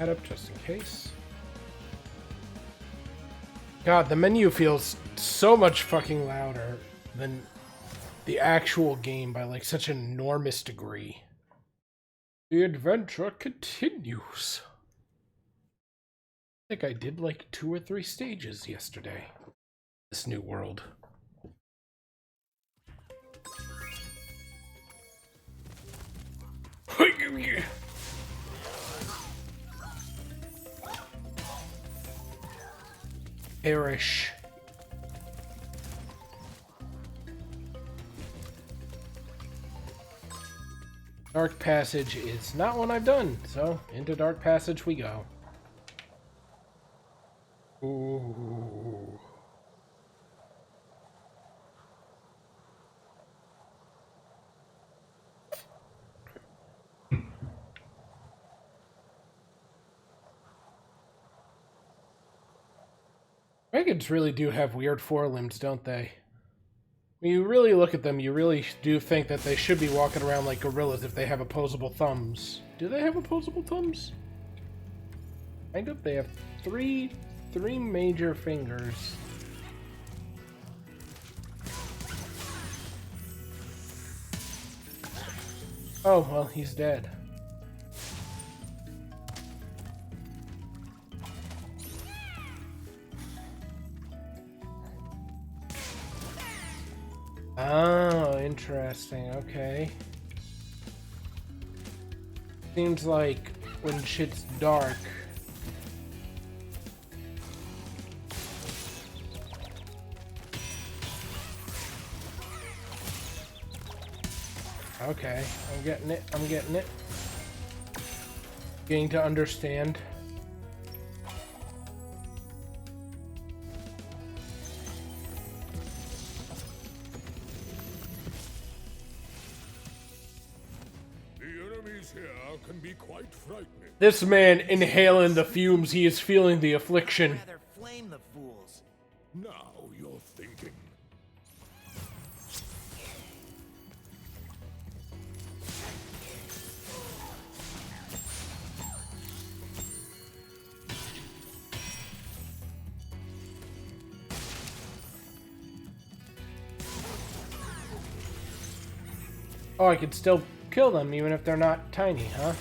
that up just in case. God, the menu feels so much fucking louder than the actual game by like such an enormous degree. The adventure continues. I think I did like 2 or 3 stages yesterday. This new world. Perish. Dark Passage is not one I've done, so into Dark Passage we go. Ooh. Dragons really do have weird forelimbs, don't they? When you really look at them, you really do think that they should be walking around like gorillas if they have opposable thumbs. Do they have opposable thumbs? Kind of. They have three major fingers. Oh, well, he's dead. Oh, interesting. Okay. Seems like when shit's dark. Okay, I'm getting it. I'm getting it. Getting to understand. Can be quite frightening. This man inhaling the fumes, he is feeling the affliction. Rather flame the fools. Now you're thinking. Oh, I could still kill them even if they're not tiny, huh?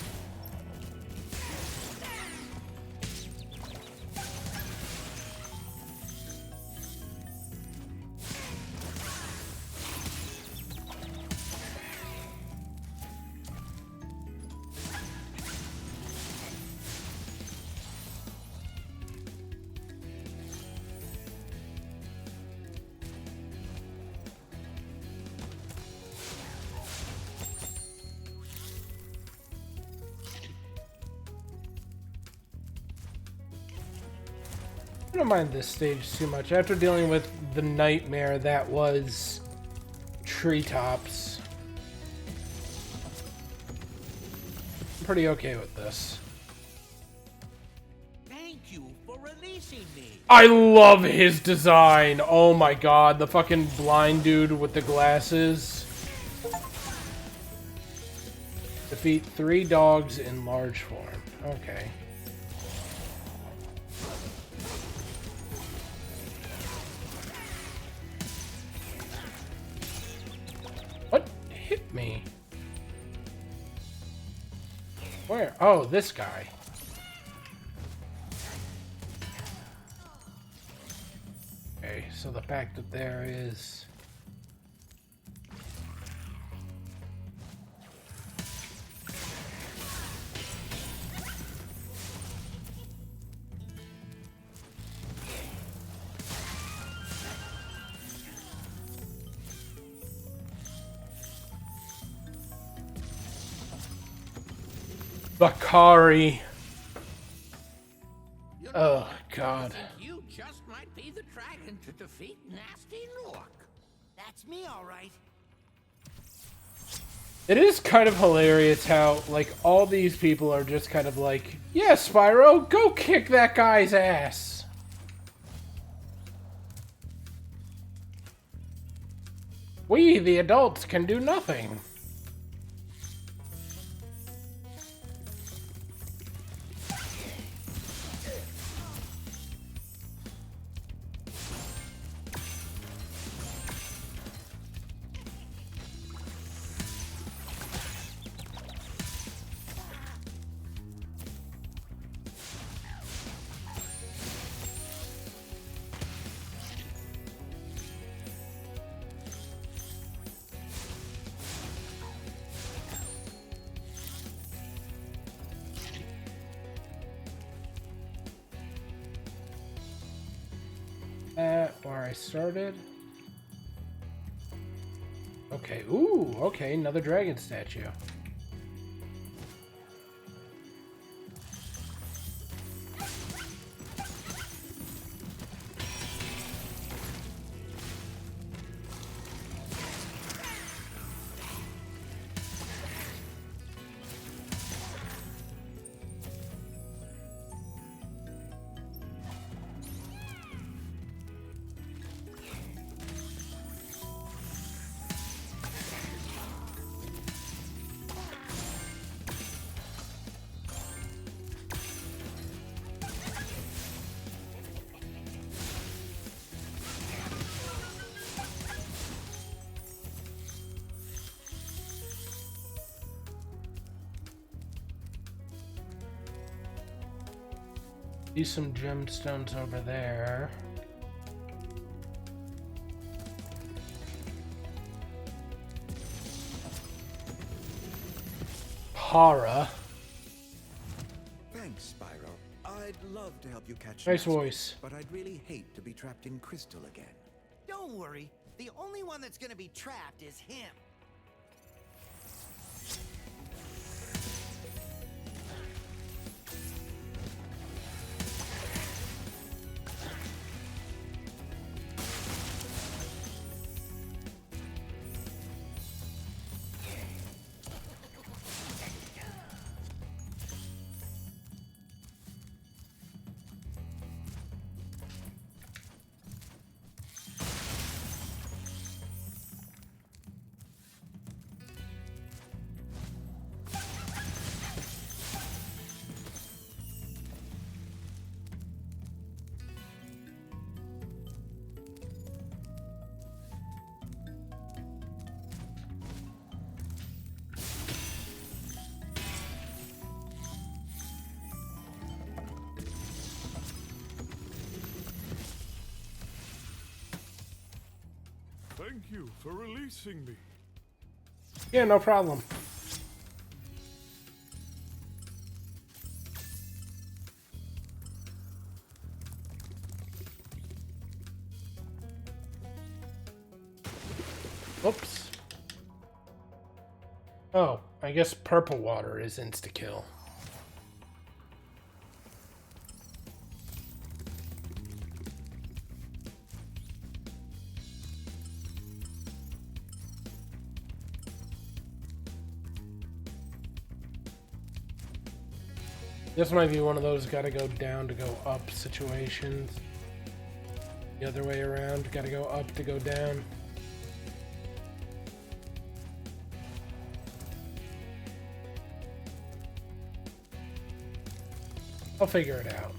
I don't mind this stage too much. After dealing with the nightmare that was treetops, I'm pretty okay with this. Thank you for releasing me. I love his design. Oh my god, the fucking blind dude with the glasses. Defeat 3 dogs in large form. Okay. What hit me? Where? Oh, this guy. Okay, so the fact that there is... Bakari. Oh, God. You just might be the dragon to defeat Nasty Nook. That's me, all right. It is kind of hilarious how, like, all these people are just kind of like, yeah, Spyro, go kick that guy's ass. We, the adults, can do nothing. At where I started. Okay, ooh, okay, another dragon statue. See some gemstones over there. Hara. Thanks, Spyro. I'd love to help you catch Nice Master, voice. but I'd really hate to be trapped in Crystal again. Don't worry. The only one that's gonna be trapped is him. Thank you for releasing me. Yeah, no problem. Oops. Oh, I guess purple water is insta-kill. This might be one of those gotta go down to go up situations. The other way around, gotta go up to go down. I'll figure it out.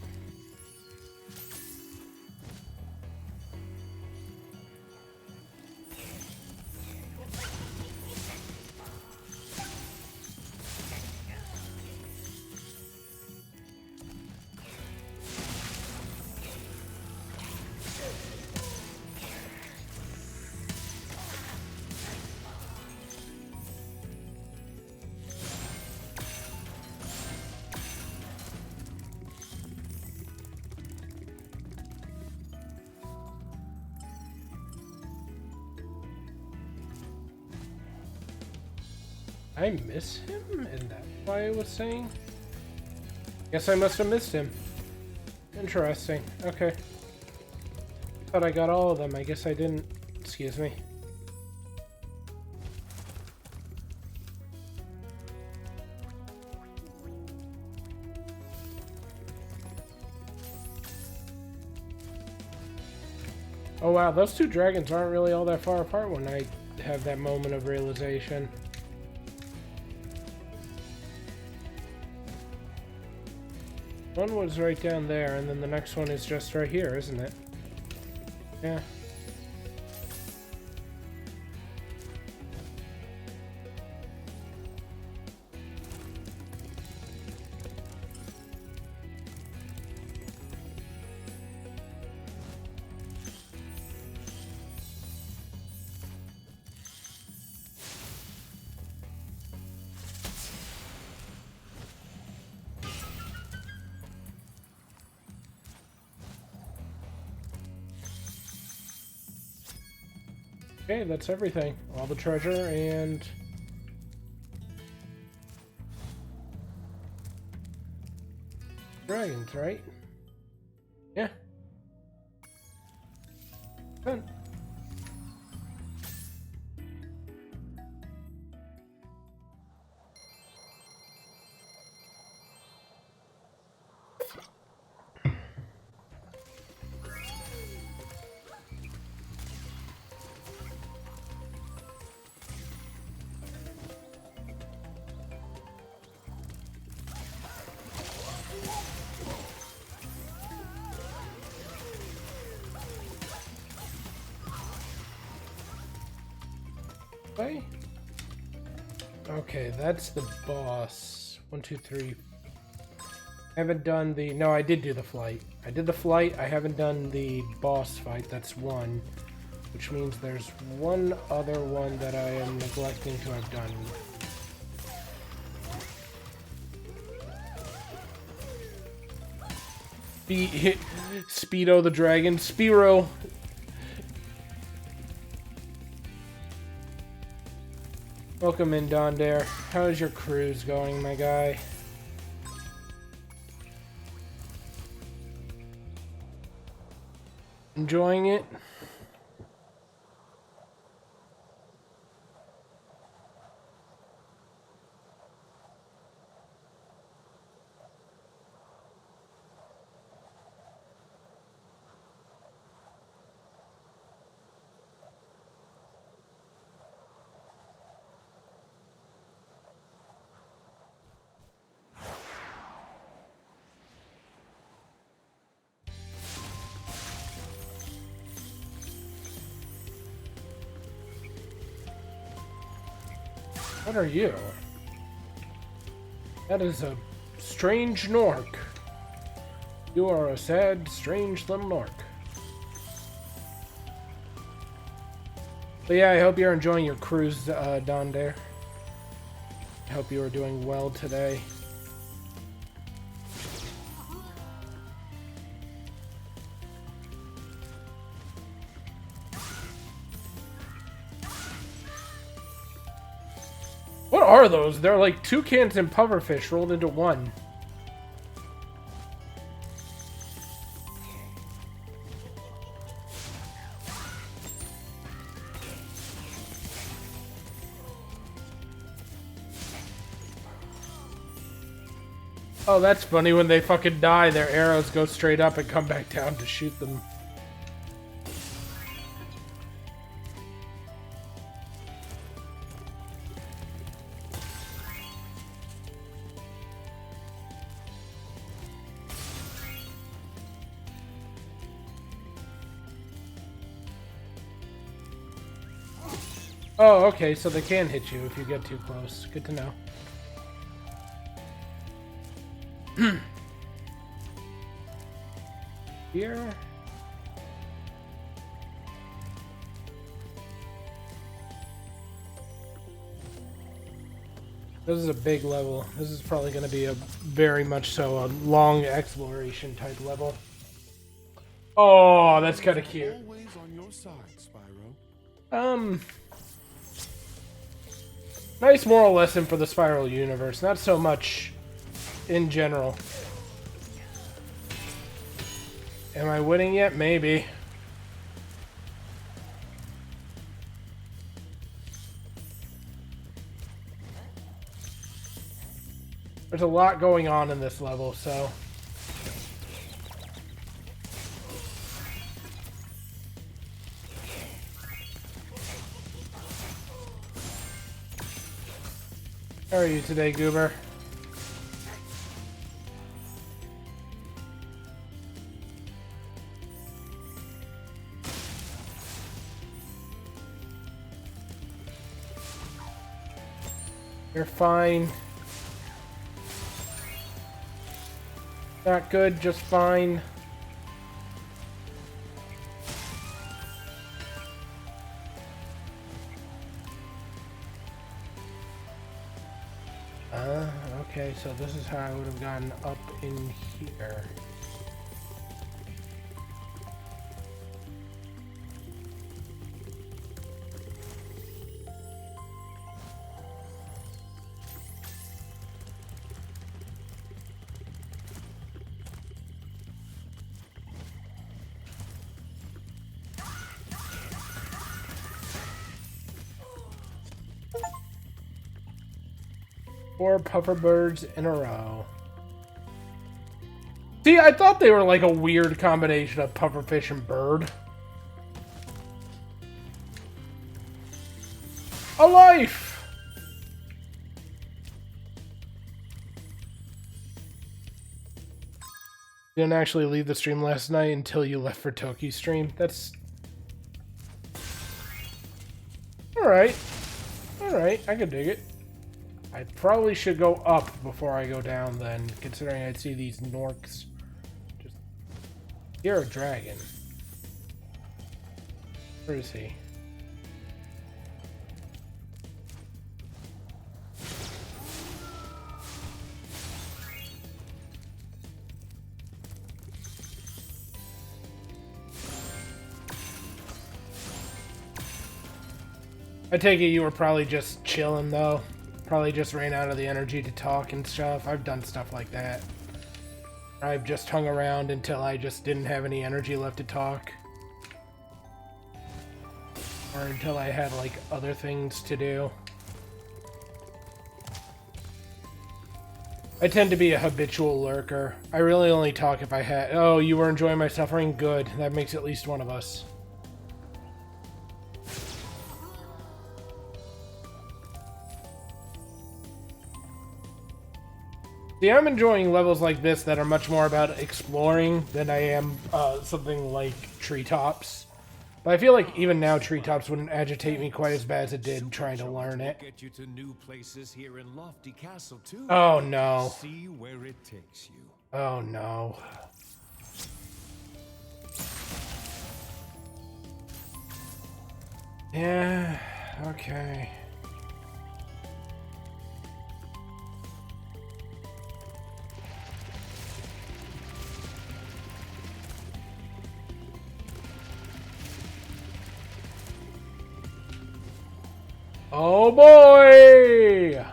I miss him? Is that why I was saying? Guess I must have missed him. Interesting. Okay. Thought I got all of them. I guess I didn't. Excuse me. Oh wow, those two dragons aren't really all that far apart when I have that moment of realization. One was right down there, and then the next one is just right here, isn't it? Yeah. Okay, that's everything. All the treasure and... dragons, right? Yeah. Done. Okay, that's the boss. 1, 2, 3. I haven't done the... No, I did do the flight. I did the flight. I haven't done the boss fight. That's 1. Which means there's one other one that I am neglecting to have done. Speedo the dragon. Spyro. Welcome in, Don Dare. How's your cruise going, my guy? Enjoying it? What are you? That is a strange Nork. You are a sad, strange little Nork. But yeah, I hope you're enjoying your cruise, Don Dare. I hope you are doing well today. What are those? They're like toucans and pufferfish rolled into one. Oh, that's funny. When they fucking die, their arrows go straight up and come back down to shoot them. Oh, okay, so they can hit you if you get too close. Good to know. Here. This is a big level. This is probably going to be a very much so a long exploration type level. Oh, that's kind of cute. Always on your side, Spyro. Nice moral lesson for the Spyro universe. Not so much in general. Am I winning yet? Maybe. There's a lot going on in this level, so... How are you today, Goober? You're fine. Not good, just fine. Okay, so this is how I would have gotten up in here. 4 puffer birds in a row. See, I thought they were like a weird combination of pufferfish and bird. A life! Didn't actually leave the stream last night until you left for Toki's stream. That's... Alright. Alright, I can dig it. I probably should go up before I go down then, considering I'd see these Norks. Just... You're a dragon. Where is he? I take it you were probably just chilling, though. Probably just ran out of the energy to talk and stuff. I've done stuff like that. I've just hung around until I just didn't have any energy left to talk. Or until I had, like, other things to do. I tend to be a habitual lurker. I really only talk if I had... Oh, you were enjoying my suffering? Good. That makes at least one of us. See, I'm enjoying levels like this that are much more about exploring than I am something like Treetops. But I feel like even now Treetops wouldn't agitate me quite as bad as it did trying to learn it. Get you to new places here in Lofty Castle too. Oh no. See where it takes you. Oh no. Yeah, okay. Oh boy!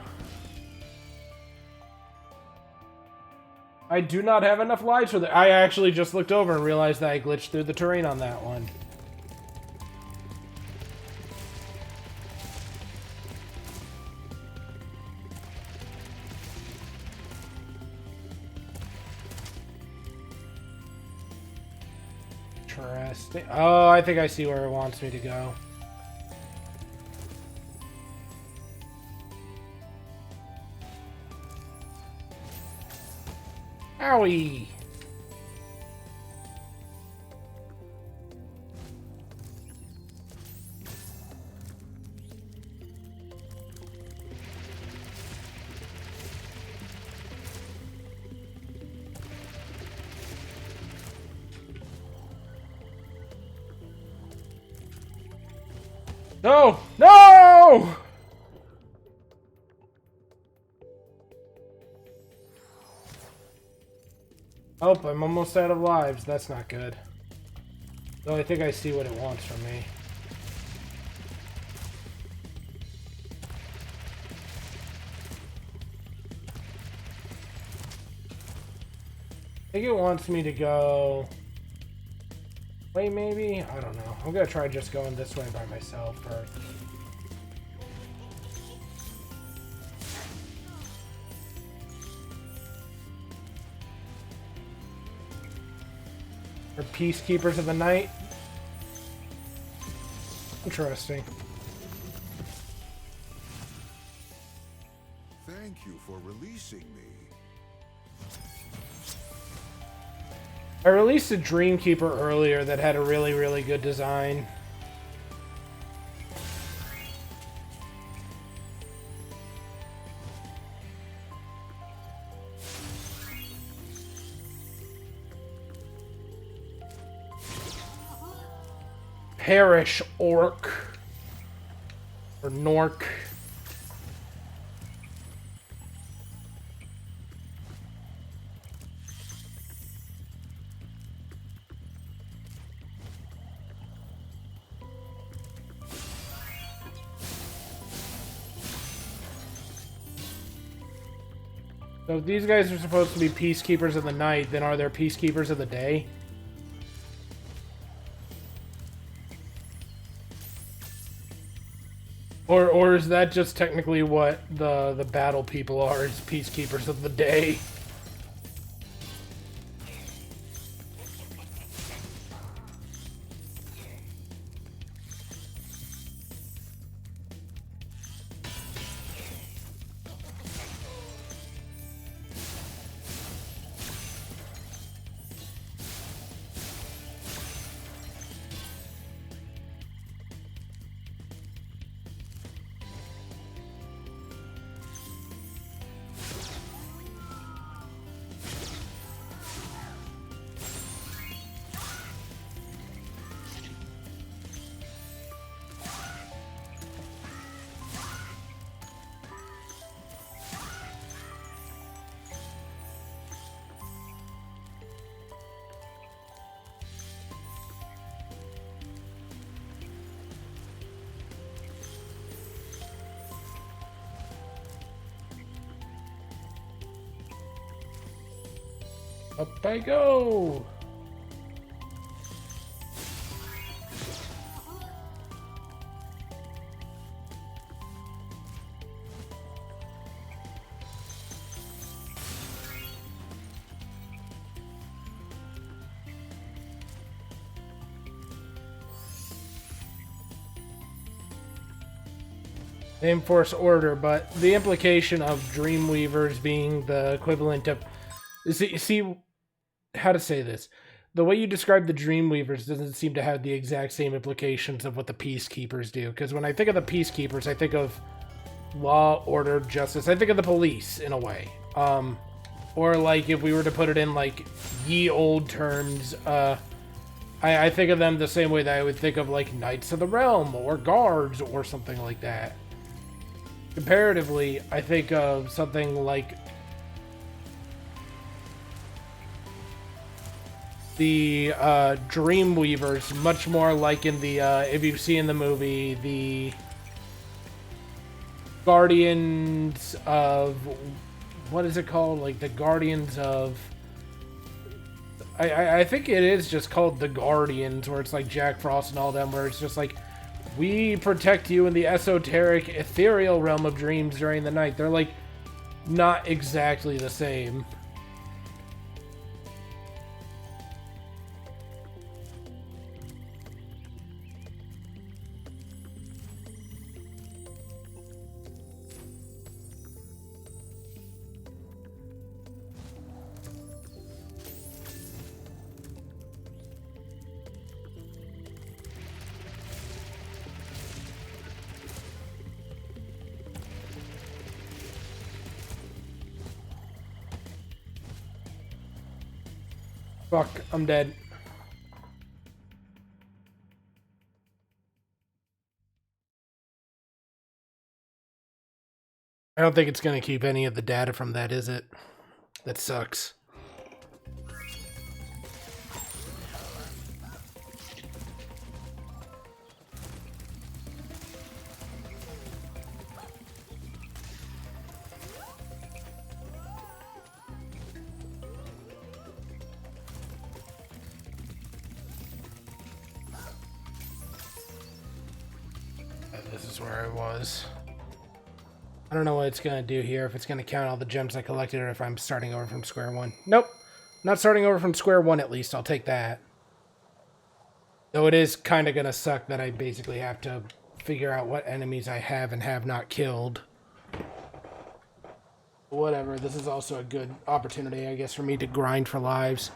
I do not have enough lives for that. I actually just looked over and realized that I glitched through the terrain on that one. Interesting. Oh, I think I see where it wants me to go. Owie! No! No! Oh, I'm almost out of lives. That's not good. Though I think I see what it wants from me. I think it wants me to go... Wait, maybe? I don't know. I'm gonna try just going this way by myself first. Or Peacekeepers of the Night. Interesting. Thank you for releasing me. I released a Dreamkeeper earlier that had a really, really good design. Perish, Orc. Or Nork. So if these guys are supposed to be Peacekeepers of the Night, then are there Peacekeepers of the Day? Or is that just technically what the battle people are, is peacekeepers of the day? Up I go! They enforce order, but the implication of Dreamweavers being the equivalent of... See, how to say this? The way you describe the Dreamweavers doesn't seem to have the exact same implications of what the Peacekeepers do. Because when I think of the Peacekeepers, I think of law, order, justice. I think of the police, in a way. Or, like, if we were to put it in, like, ye old terms, I think of them the same way that I would think of, like, Knights of the Realm, or Guards, or something like that. Comparatively, I think of something like the Dreamweavers, much more like in the, if you've seen the movie, the Guardians of, what is it called? Like the Guardians of, I think it is just called the Guardians, where it's like Jack Frost and all them, where it's just like, we protect you in the esoteric, ethereal realm of dreams during the night. They're like, not exactly the same. Fuck, I'm dead. I don't think it's going to keep any of the data from that, is it? That sucks. This is where I was. I don't know what it's going to do here, if it's going to count all the gems I collected or if I'm starting over from square one. Nope. Not starting over from square one, at least. I'll take that. Though it is kind of going to suck that I basically have to figure out what enemies I have and have not killed. Whatever. This is also a good opportunity, I guess, for me to grind for lives.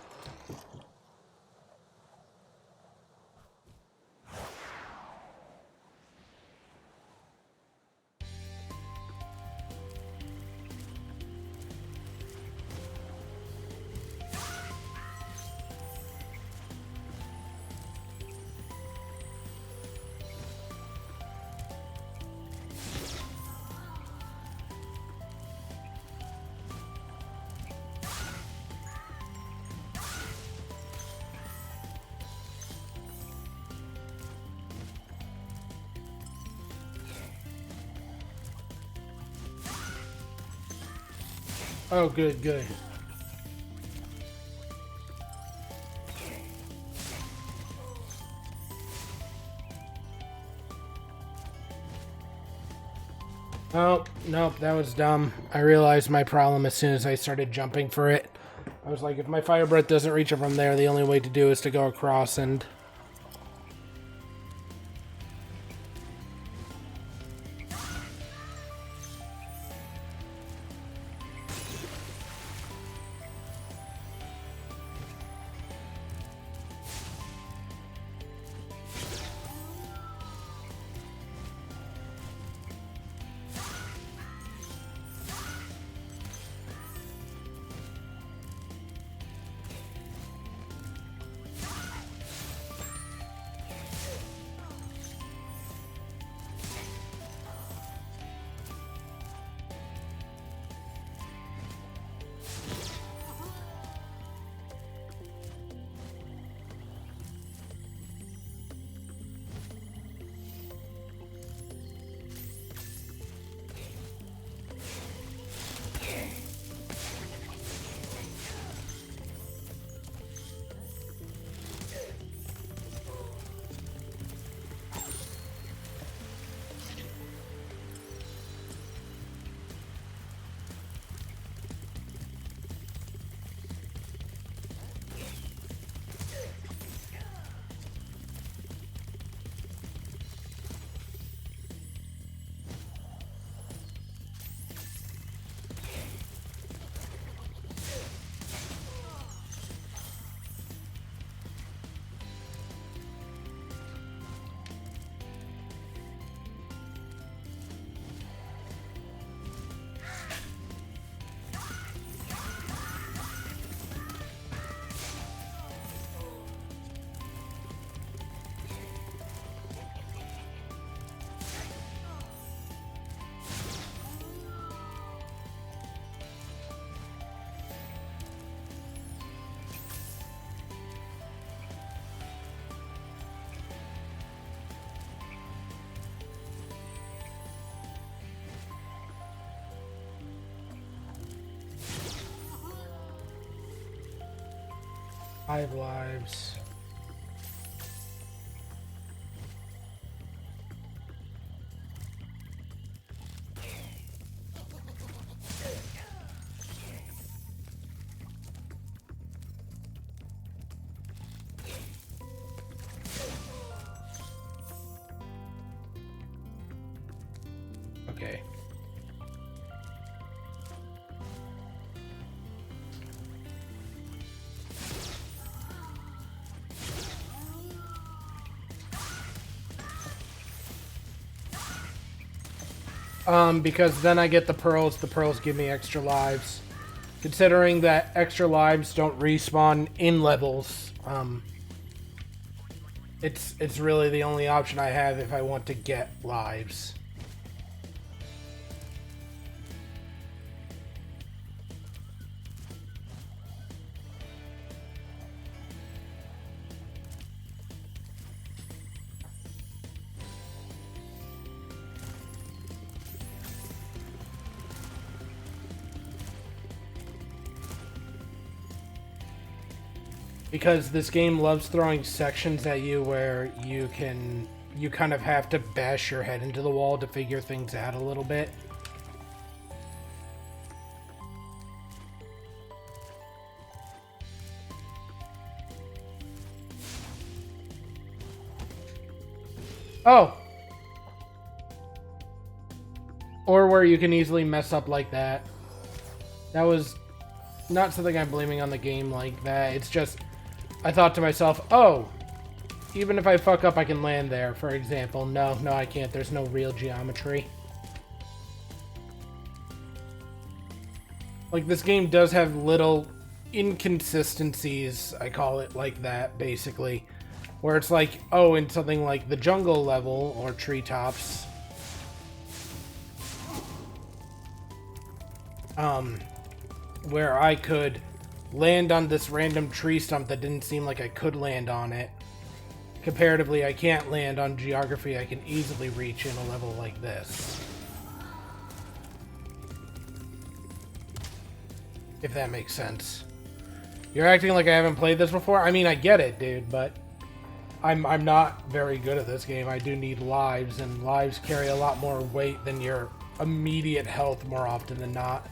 Oh, good, good. Oh, nope, that was dumb. I realized my problem as soon as I started jumping for it. I was like, if my fire breath doesn't reach it from there, the only way to do is to go across and... Five lives. Okay. Because then I get the pearls give me extra lives. Considering that extra lives don't respawn in levels, it's really the only option I have if I want to get lives. Because this game loves throwing sections at you where you kind of have to bash your head into the wall to figure things out a little bit. Oh! Or where you can easily mess up like that. That was not something I'm blaming on the game like that. It's just, I thought to myself, oh, even if I fuck up, I can land there, for example. No, I can't. There's no real geometry. Like, this game does have little inconsistencies, I call it like that, basically. Where it's like, oh, in something like the jungle level, or treetops, where I could land on this random tree stump that didn't seem like I could land on it. Comparatively, I can't land on geography I can easily reach in a level like this. If that makes sense. You're acting like I haven't played this before? I mean, I get it, dude, but I'm not very good at this game. I do need lives, and lives carry a lot more weight than your immediate health more often than not.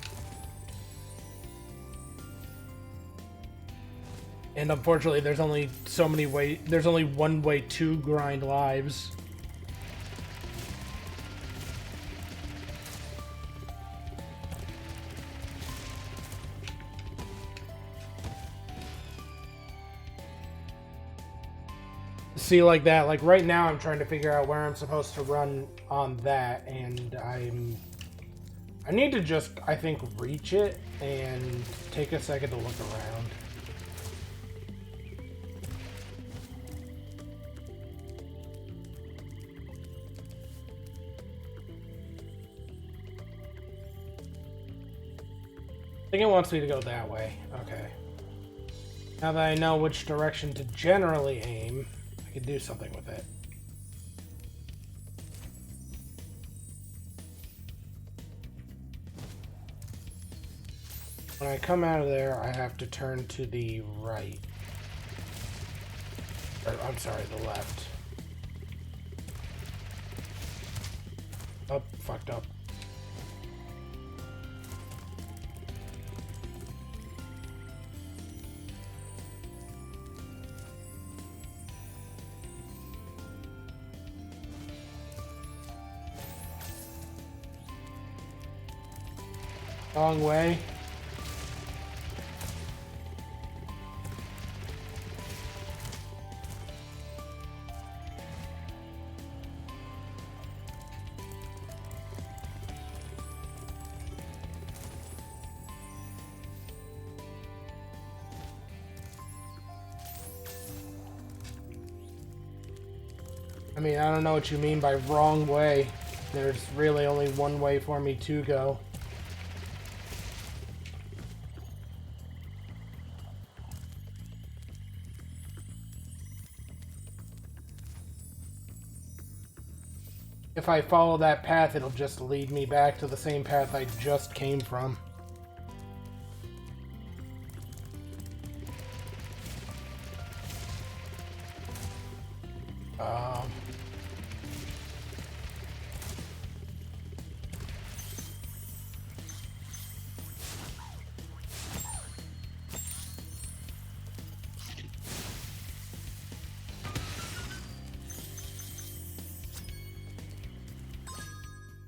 And unfortunately, there's only there's only one way to grind lives. See, like that, like right now I'm trying to figure out where I'm supposed to run on that, and I need to just, I think, reach it and take a second to look around. I think it wants me to go that way. Okay. Now that I know which direction to generally aim, I can do something with it. When I come out of there, I have to turn to the right. Or, I'm sorry, the left. Oh, fucked up. Wrong way. I mean, I don't know what you mean by wrong way. There's really only one way for me to go. If I follow that path, it'll just lead me back to the same path I just came from.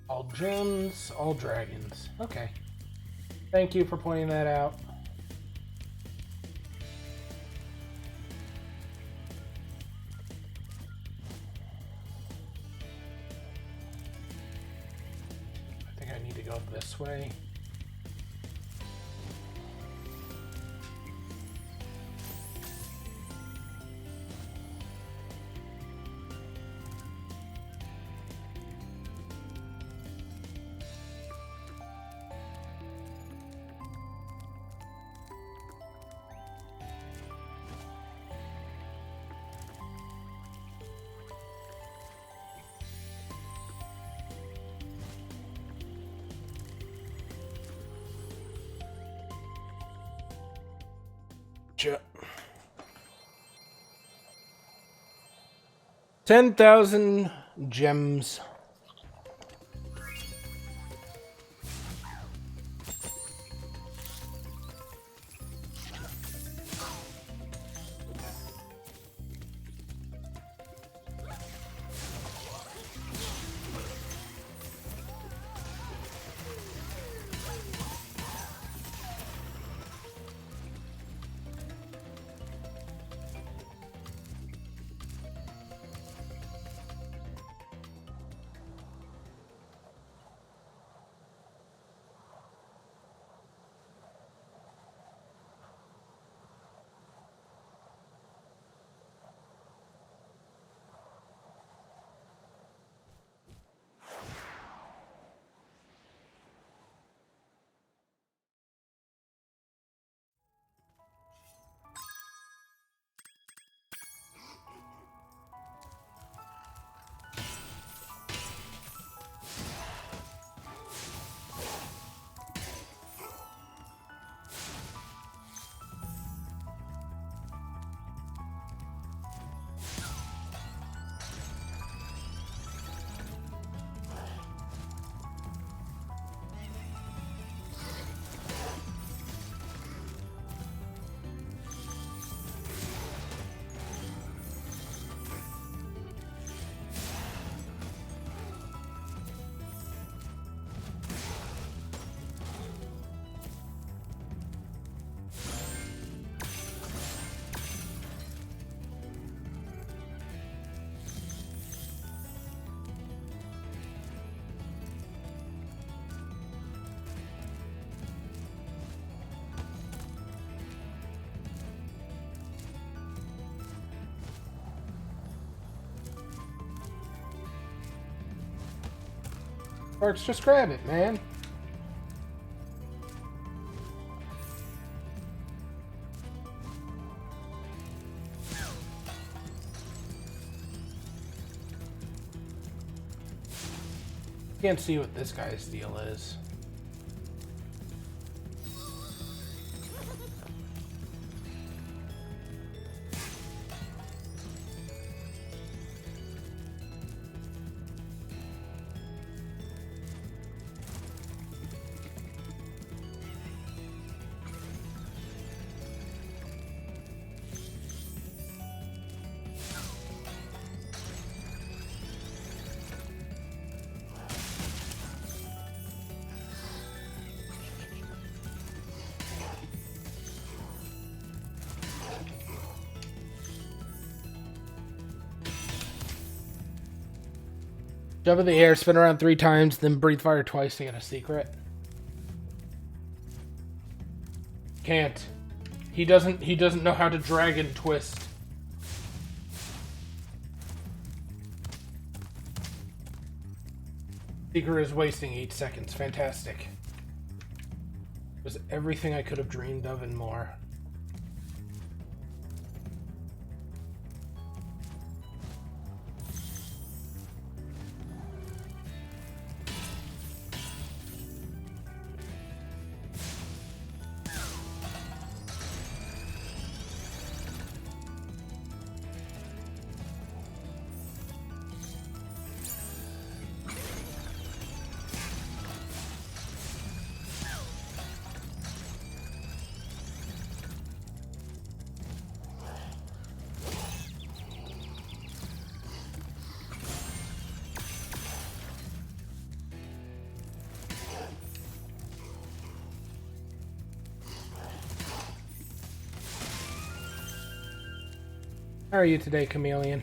All gems, all dragons. Okay. Thank you for pointing that out. I think I need to go this way. Gotcha. 10,000 gems. parts, just grab it, man. Can't see what this guy's deal is. Jump in the air, spin around 3 times, then breathe fire twice to get a secret. Can't. He doesn't know how to dragon twist. Secret is wasting 8 seconds. Fantastic. It was everything I could have dreamed of and more. How are you today, Chameleon?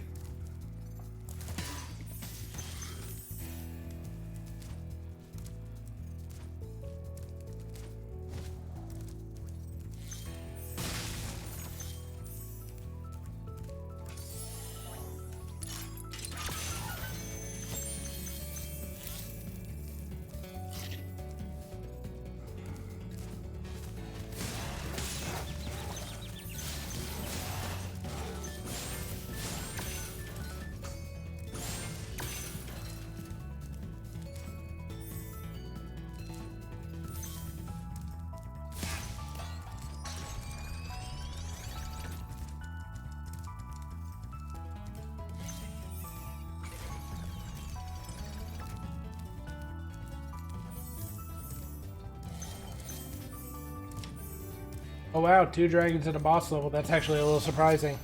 Oh wow, 2 dragons at a boss level. That's actually a little surprising.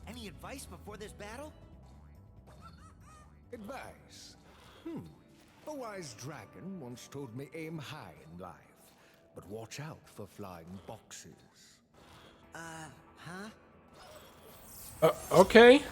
Any advice before this battle? Advice? A wise dragon once told me aim high in life, but watch out for flying boxes. Huh? Okay.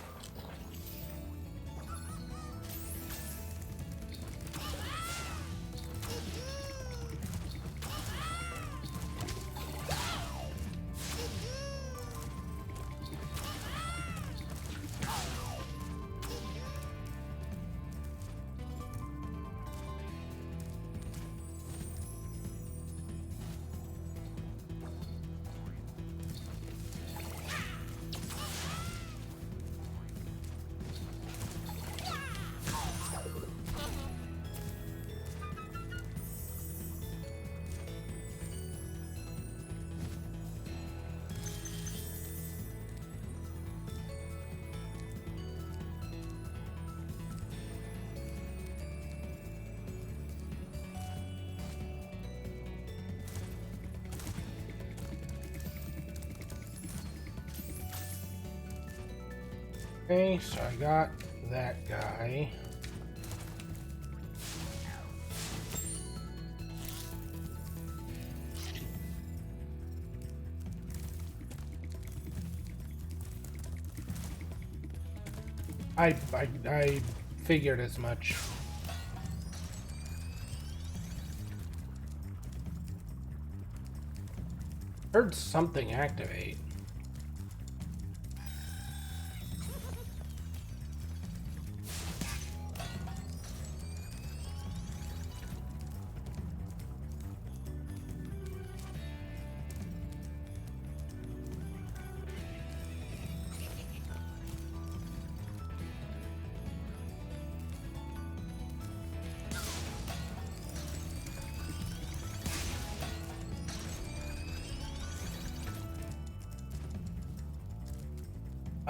Okay, so I got that guy. I figured as much. Heard something activate.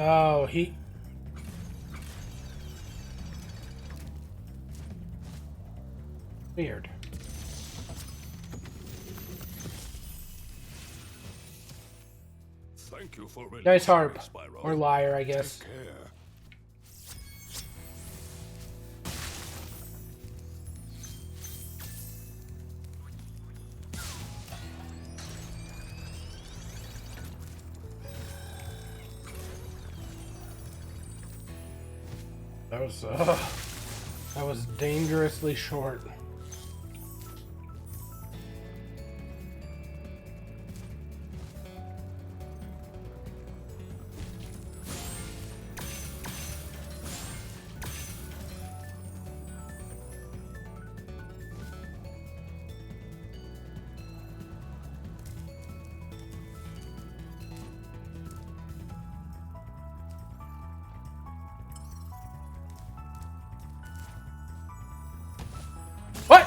Oh, he... Weird. Thank you for Nice harp. Spyro. Or lyre, I guess. Take care. That was dangerously short. What?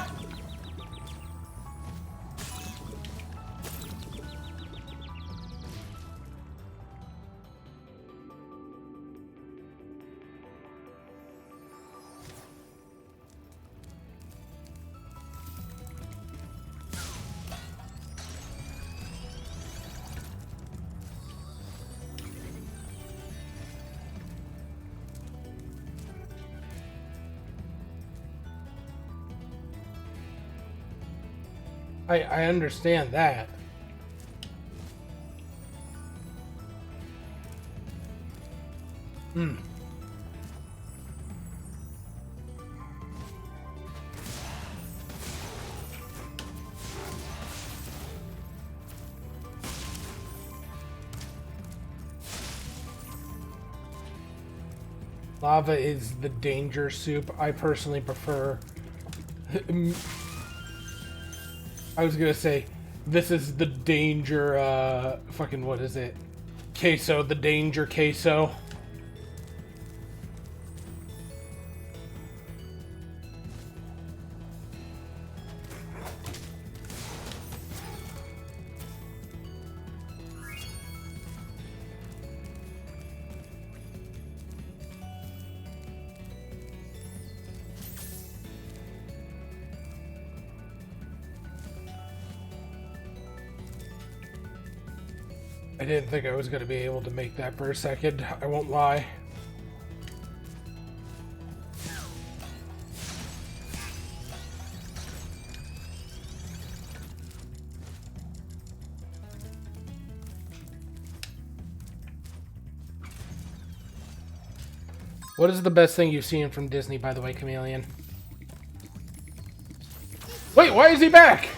I understand that. Hmm. Lava is the danger soup. I personally prefer... I was gonna say, this is the danger, fucking, what is it? Queso, the danger queso. I didn't think I was going to be able to make that for a second, I won't lie. What is the best thing you've seen from Disney, by the way, Chameleon? Wait, why is he back?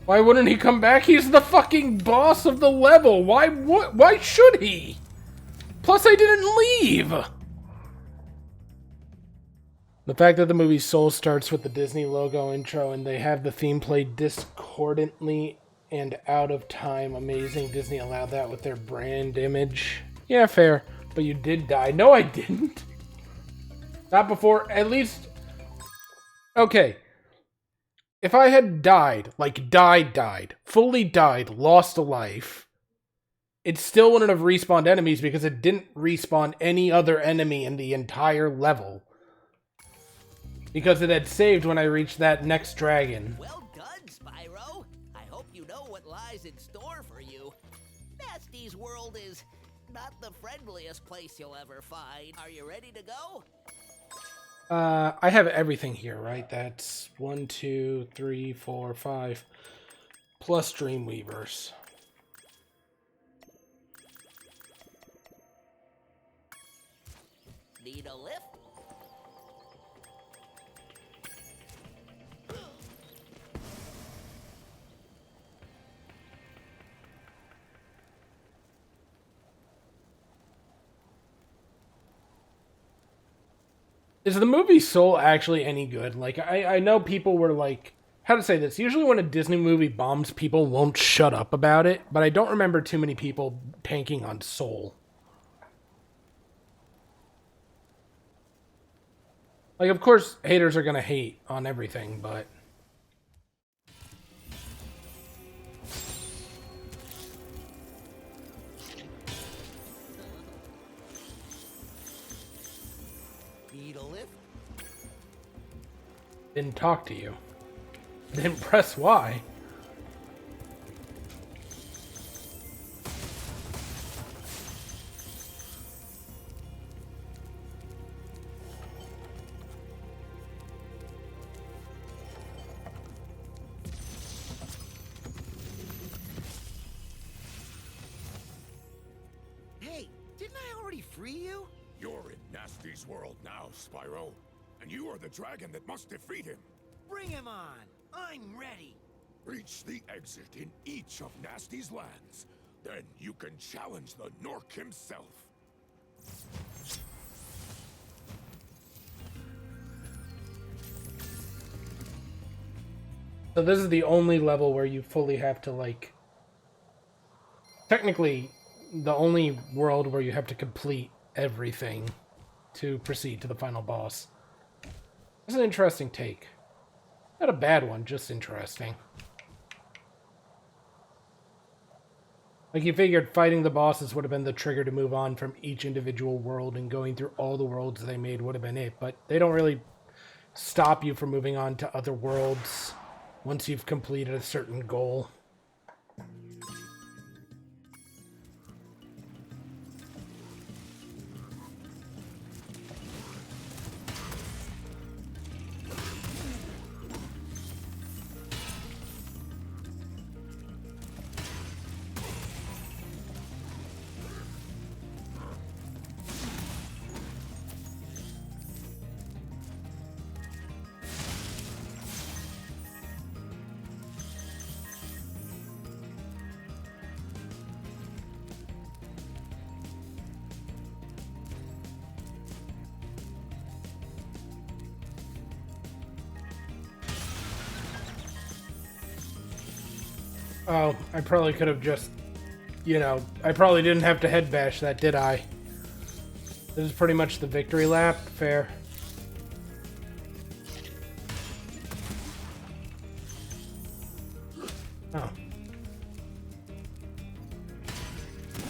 Why wouldn't he come back? He's the fucking boss of the level. Why should he? Plus, I didn't leave. The fact that the movie Soul starts with the Disney logo intro and they have the theme played discordantly and out of time. Amazing. Disney allowed that with their brand image. Yeah, fair. But you did die. No, I didn't. Not before, at least... Okay. If I had died, like died, fully died, lost a life, it still wouldn't have respawned enemies because it didn't respawn any other enemy in the entire level. Because it had saved when I reached that next dragon. Well done, Spyro. I hope you know what lies in store for you. Nasty's world is not the friendliest place you'll ever find. Are you ready to go? I have everything here, right? That's 1, 2, 3, 4, 5. Plus Dreamweavers. Need a lift? Is the movie Soul actually any good? Like, I know people were like, how to say this? Usually when a Disney movie bombs, people won't shut up about it, but I don't remember too many people tanking on Soul. Like, of course, haters are gonna hate on everything, but... Beetle lift? Didn't talk to you. Didn't press Y. Hey, didn't I already free you? You're in Nasty's world now, Spyro. And you are the dragon that must defeat him. Bring him on. I'm ready. Reach the exit in each of Nasty's lands. Then you can challenge the Nork himself. So this is the only level where you fully have to, like... Technically, the only world where you have to complete everything to proceed to the final boss. That's an interesting take. Not a bad one, just interesting. Like, you figured fighting the bosses would have been the trigger to move on from each individual world, and going through all the worlds they made would have been it, but they don't really stop you from moving on to other worlds once you've completed a certain goal. Oh, I probably could have just, you know, I probably didn't have to head bash that, did I? This is pretty much the victory lap. Fair. Oh.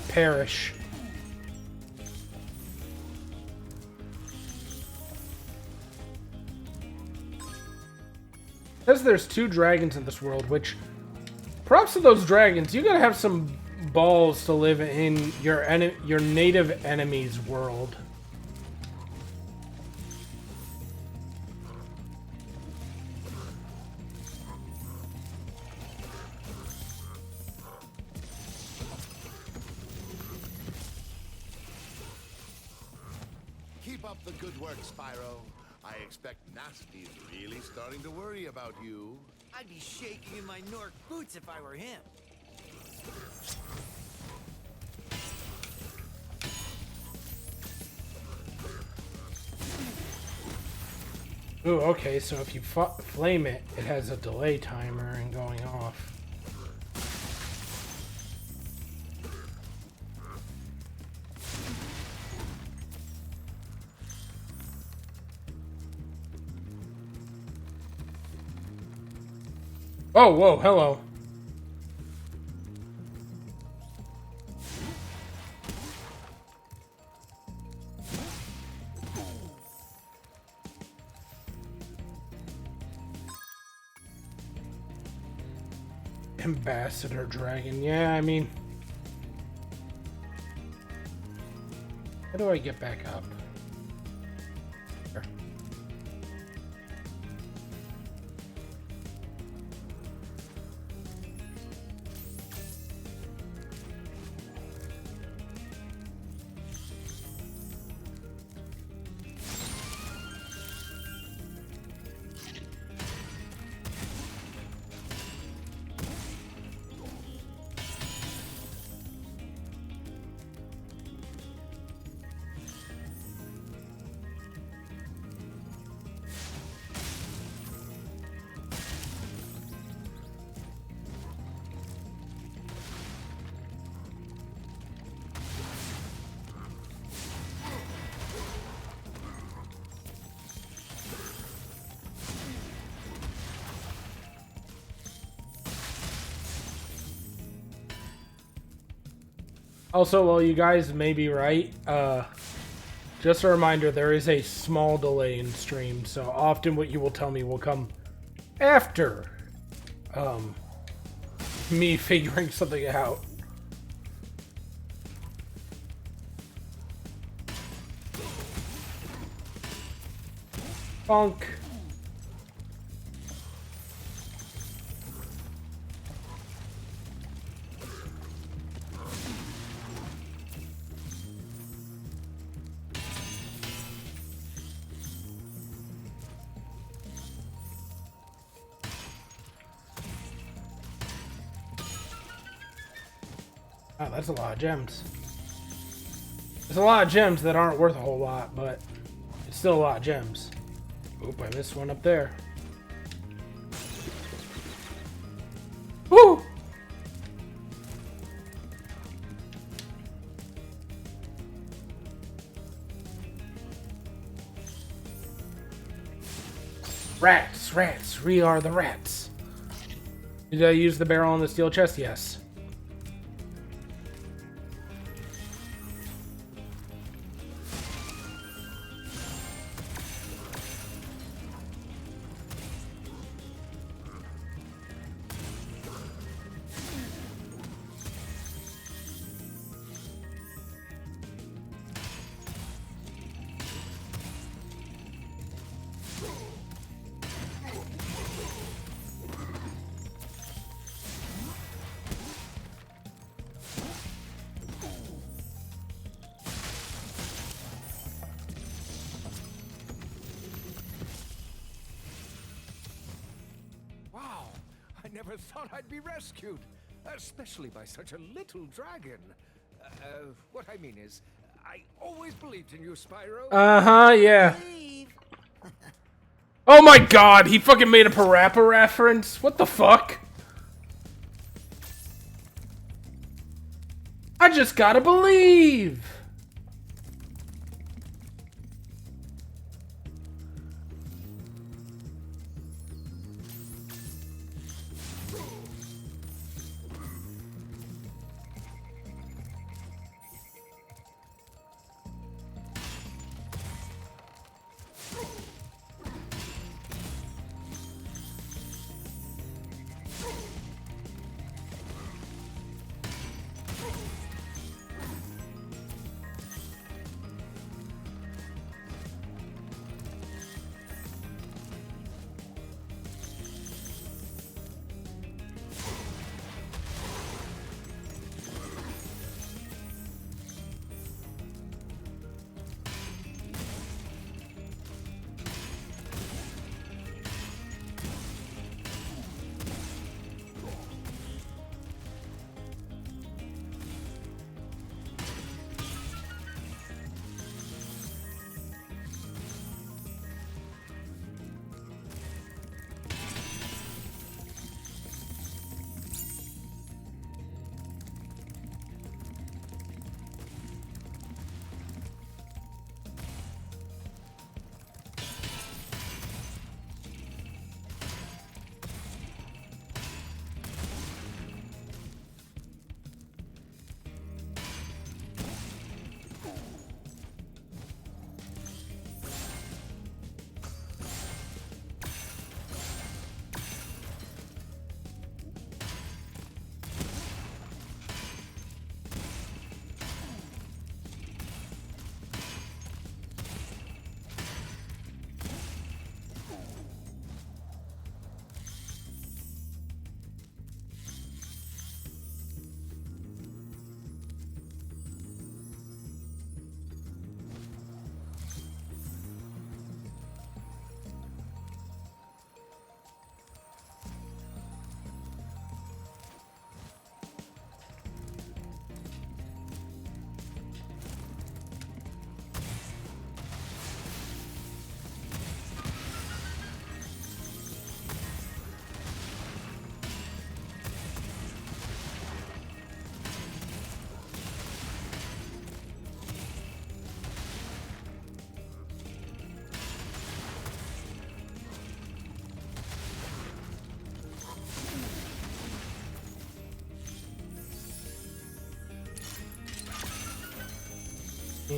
Perish. Says there's 2 dragons in this world, which... Props to those dragons. You gotta have some balls to live in your native enemy's world. Keep up the good work, Spyro. I expect Nasty's really starting to worry about you. I'd be shaking in my Nork boots if I were him. Ooh, okay, so if you flame it, it has a delay timer and going off. Oh, whoa, hello. Ambassador Dragon. Yeah, I mean... How do I get back up? There. Also, while you guys may be right, just a reminder, there is a small delay in stream, so often what you will tell me will come after me figuring something out. Bonk. Wow, that's a lot of gems. There's a lot of gems that aren't worth a whole lot, but it's still a lot of gems. Oop, I missed one up there. Woo! Rats, rats, we are the rats. Did I use the barrel on the steel chest? Yes. Wow, I never thought I'd be rescued, especially by such a little dragon. What I mean is, I always believed in you, Spyro. Uh-huh, yeah. Oh my god, he fucking made a Parappa reference? What the fuck? I just gotta believe!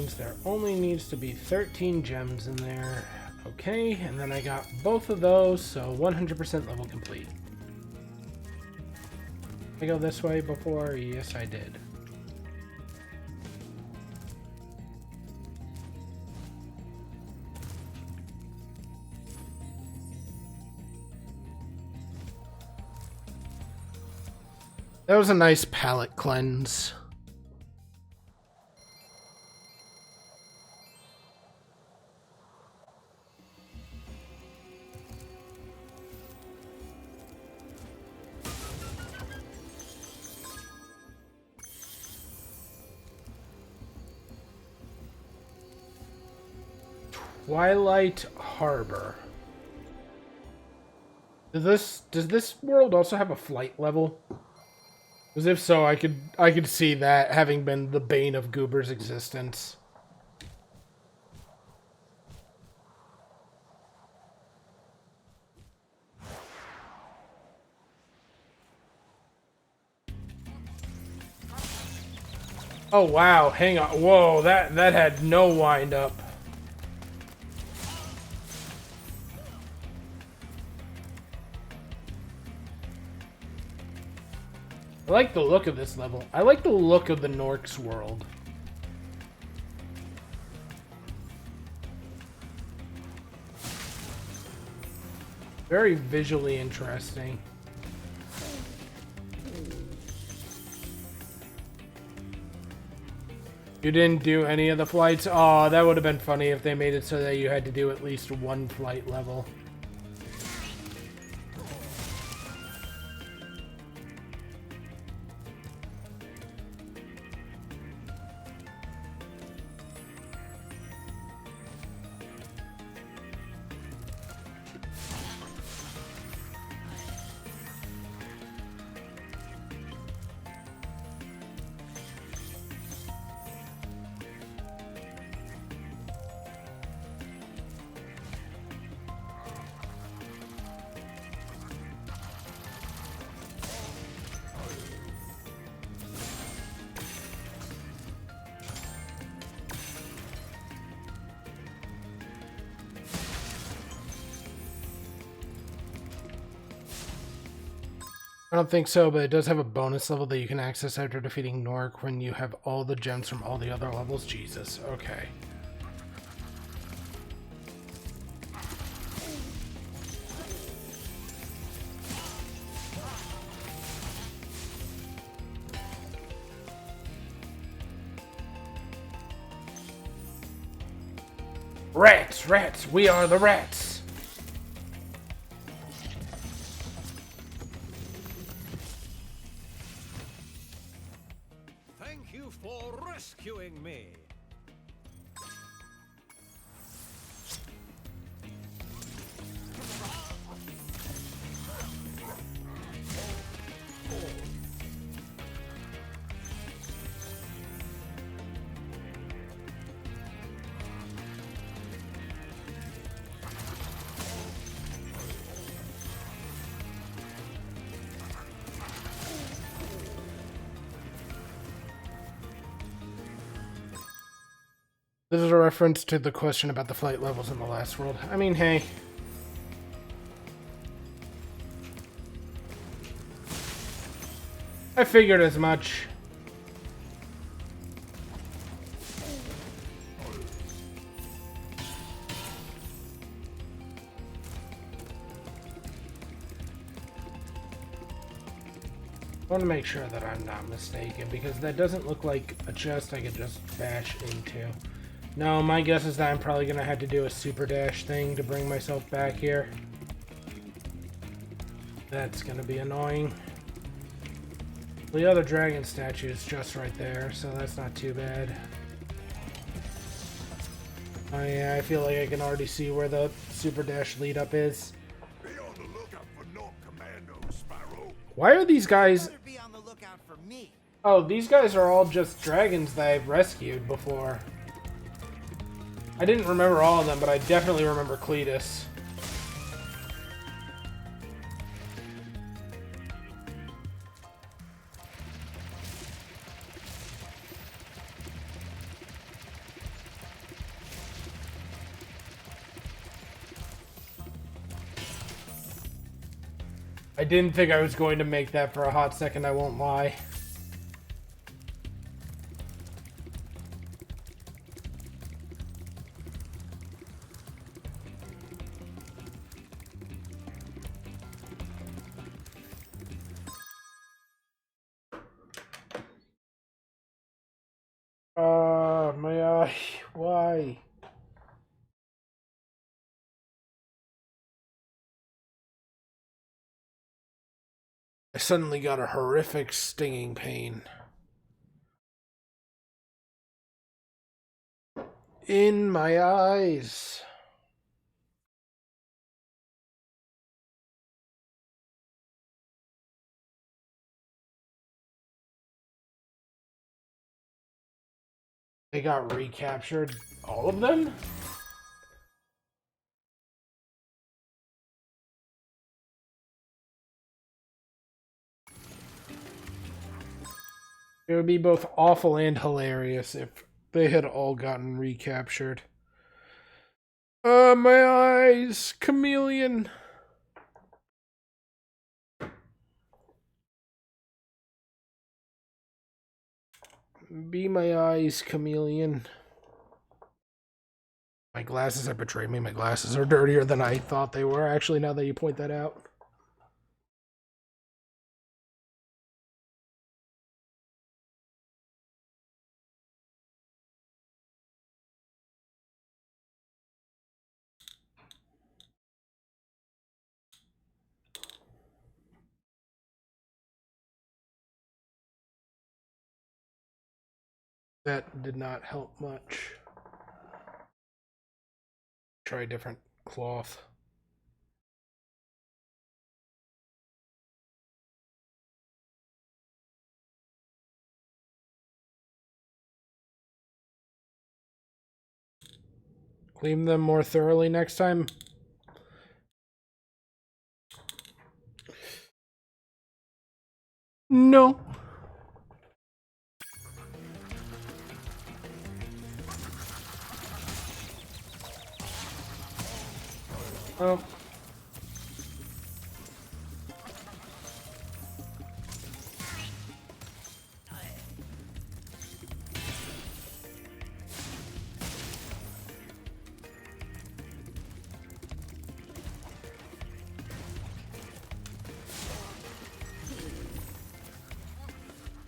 means there only needs to be 13 gems in there. Okay, and then I got both of those, so 100% level complete. Did I go this way before? Yes, I did. That was a nice palate cleanse. Twilight Harbor. Does this world also have a flight level? Because if so, I could see that having been the bane of Goober's existence. Oh wow, hang on. Whoa, that had no wind up. I like the look of this level. I like the look of the Nork's world. Very visually interesting. You didn't do any of the flights? Oh, that would have been funny if they made it so that you had to do at least one flight level. I don't think so, but it does have a bonus level that you can access after defeating Nork when you have all the gems from all the other levels. Jesus, okay. Rats, rats, we are the rats. Thank you for rescuing me. This is a reference to the question about the flight levels in the last world. I mean, hey. I figured as much. I want to make sure that I'm not mistaken, because that doesn't look like a chest I could just bash into. No, my guess is that I'm probably going to have to do a super dash thing to bring myself back here. That's going to be annoying. The other dragon statue is just right there, so that's not too bad. Oh yeah, I feel like I can already see where the super dash lead up is. Be on the lookout for Nork Commandos, Spyro. Why are these guys... Better be on the lookout for me. Oh, these guys are all just dragons that I've rescued before. I didn't remember all of them, but I definitely remember Cletus. I didn't think I was going to make that for a hot second, I won't lie. My eye. Why? I suddenly got a horrific stinging pain. In my eyes. They got recaptured. All of them? It would be both awful and hilarious if they had all gotten recaptured. My eyes! Chameleon! Be my eyes, chameleon. My glasses have betrayed me. My glasses are dirtier than I thought they were, actually, now that you point that out. That did not help much. Try a different cloth. Clean them more thoroughly next time. No. Oh.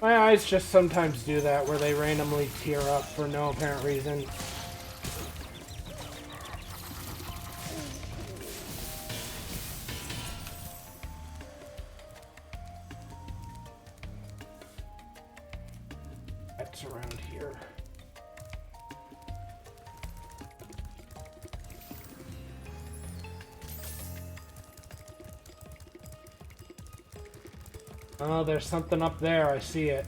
My eyes just sometimes do that, where they randomly tear up for no apparent reason. That's around here. Oh, there's something up there. I see it.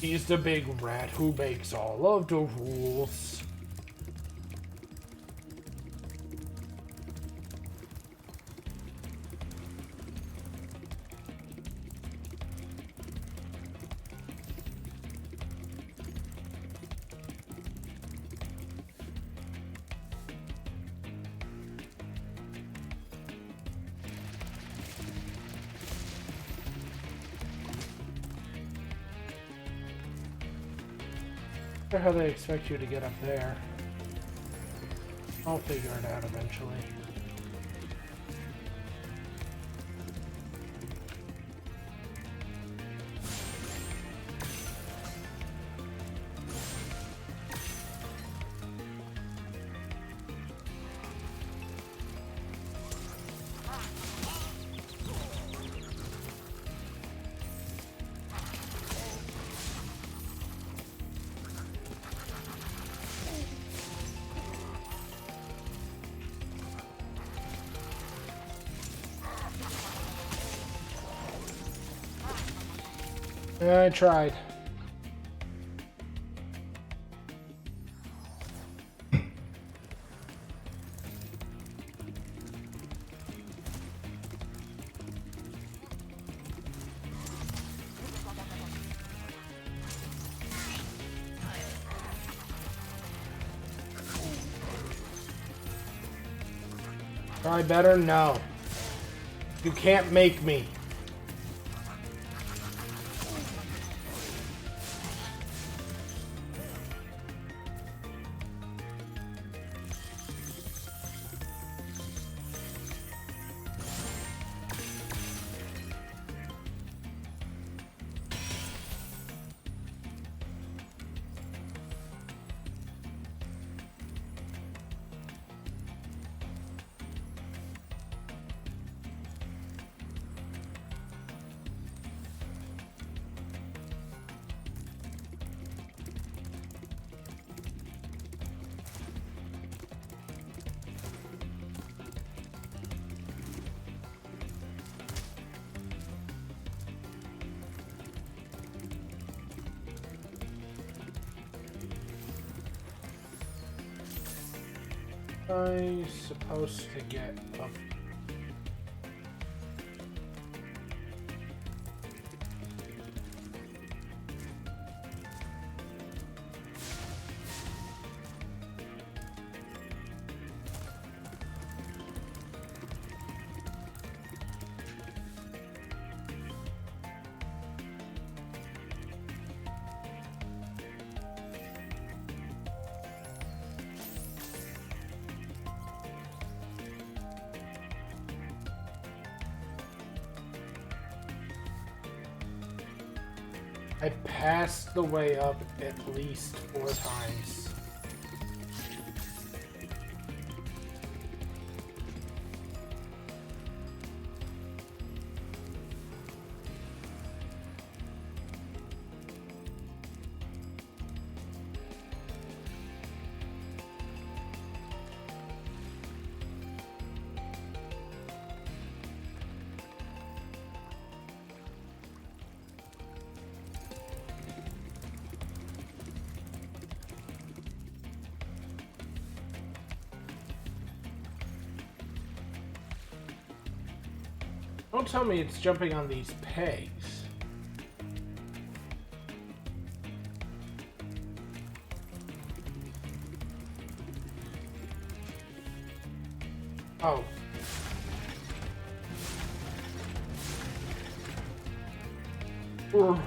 He's the big rat who makes all of the rules. I wonder how they expect you to get up there. I'll figure it out eventually. I tried. Try better? No. You can't make me. I supposed to get up? I passed the way up at least 4 times. Don't tell me it's jumping on these pegs. Oh. Ugh.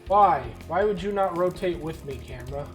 Why? Why would you not rotate with me, camera?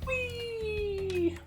Whee!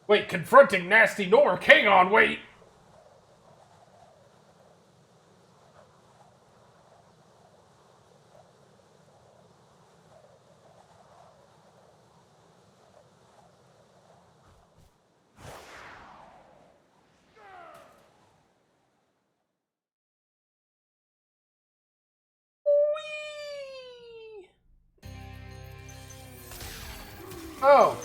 Wait, confronting Nasty Nork? Hang on, wait! Oh!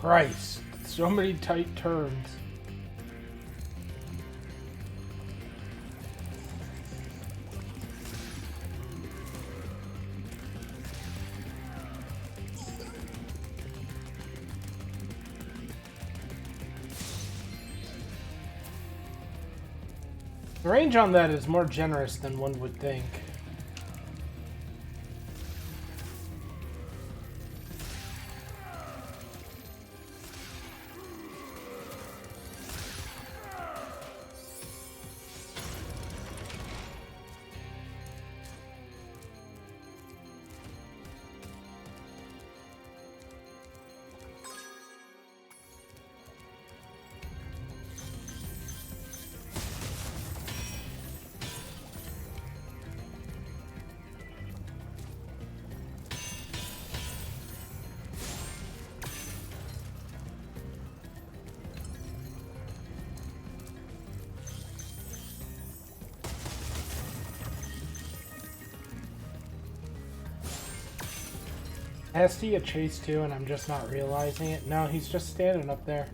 Christ, so many tight turns. The range on that is more generous than one would think. Has he a chase too and I'm just not realizing it? No, he's just standing up there.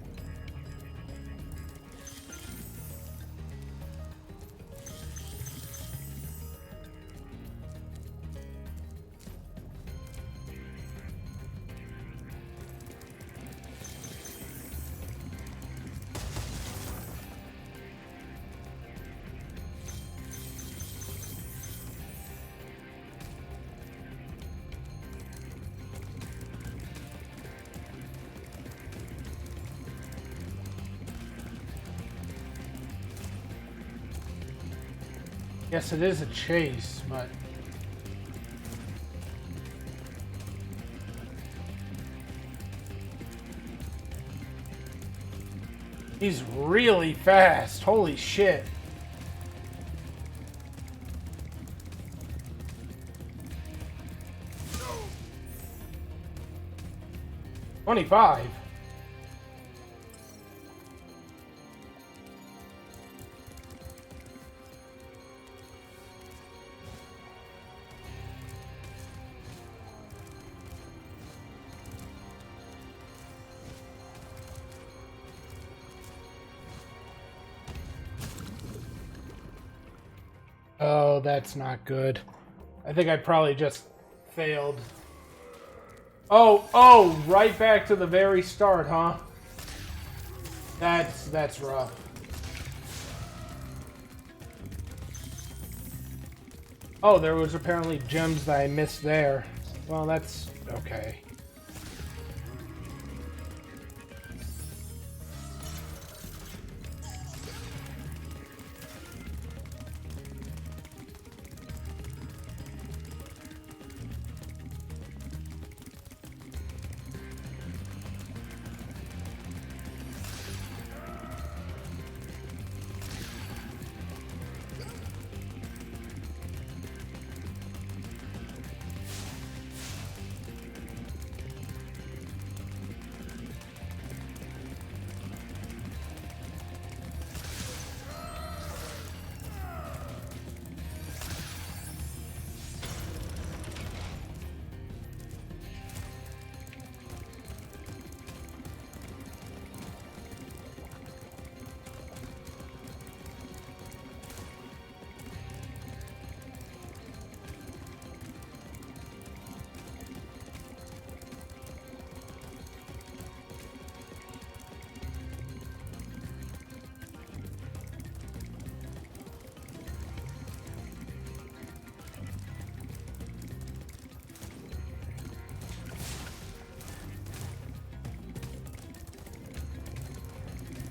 Yes, it is a chase, but... he's really fast. Holy shit. $25. Oh, that's not good. I think I probably just failed. Oh, right back to the very start, huh? That's rough. Oh, there was apparently gems that I missed there. Well, that's okay.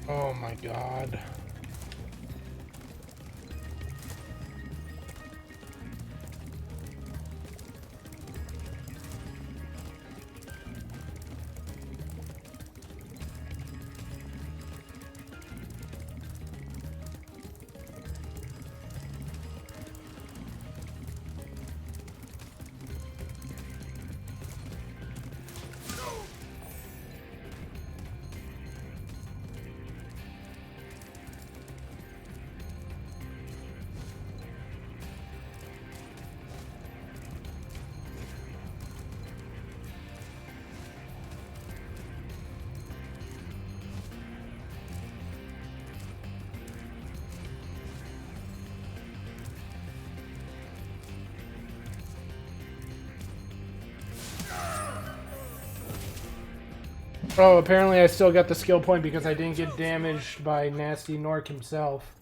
Oh my god. Oh, apparently I still got the skill point because I didn't get damaged by Nasty Nork himself.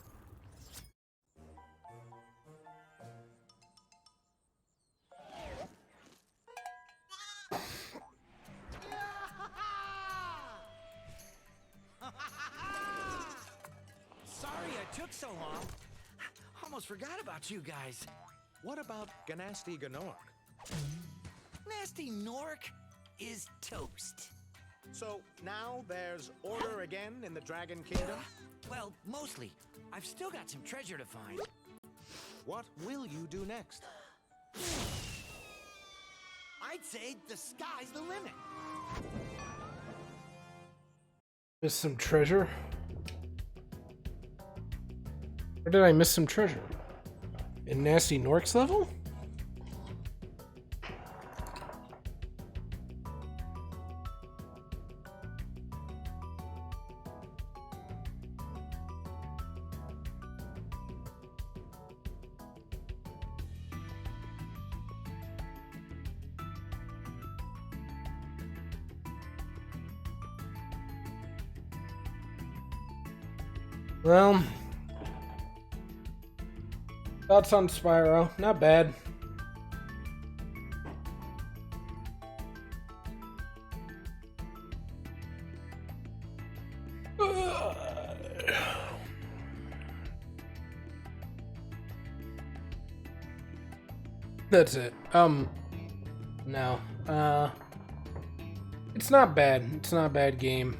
Sorry I took so long. Almost forgot about you guys. What about Ganasty Ganork? Nasty Nork is toast. So now there's order again in the Dragon Kingdom? Well, mostly. I've still got some treasure to find. What will you do next? I'd say the sky's the limit. Miss some treasure? Or did I miss some treasure? In Nasty Nork's level? Well, thoughts on Spyro? Not bad. That's it. No. It's not bad. It's not a bad game.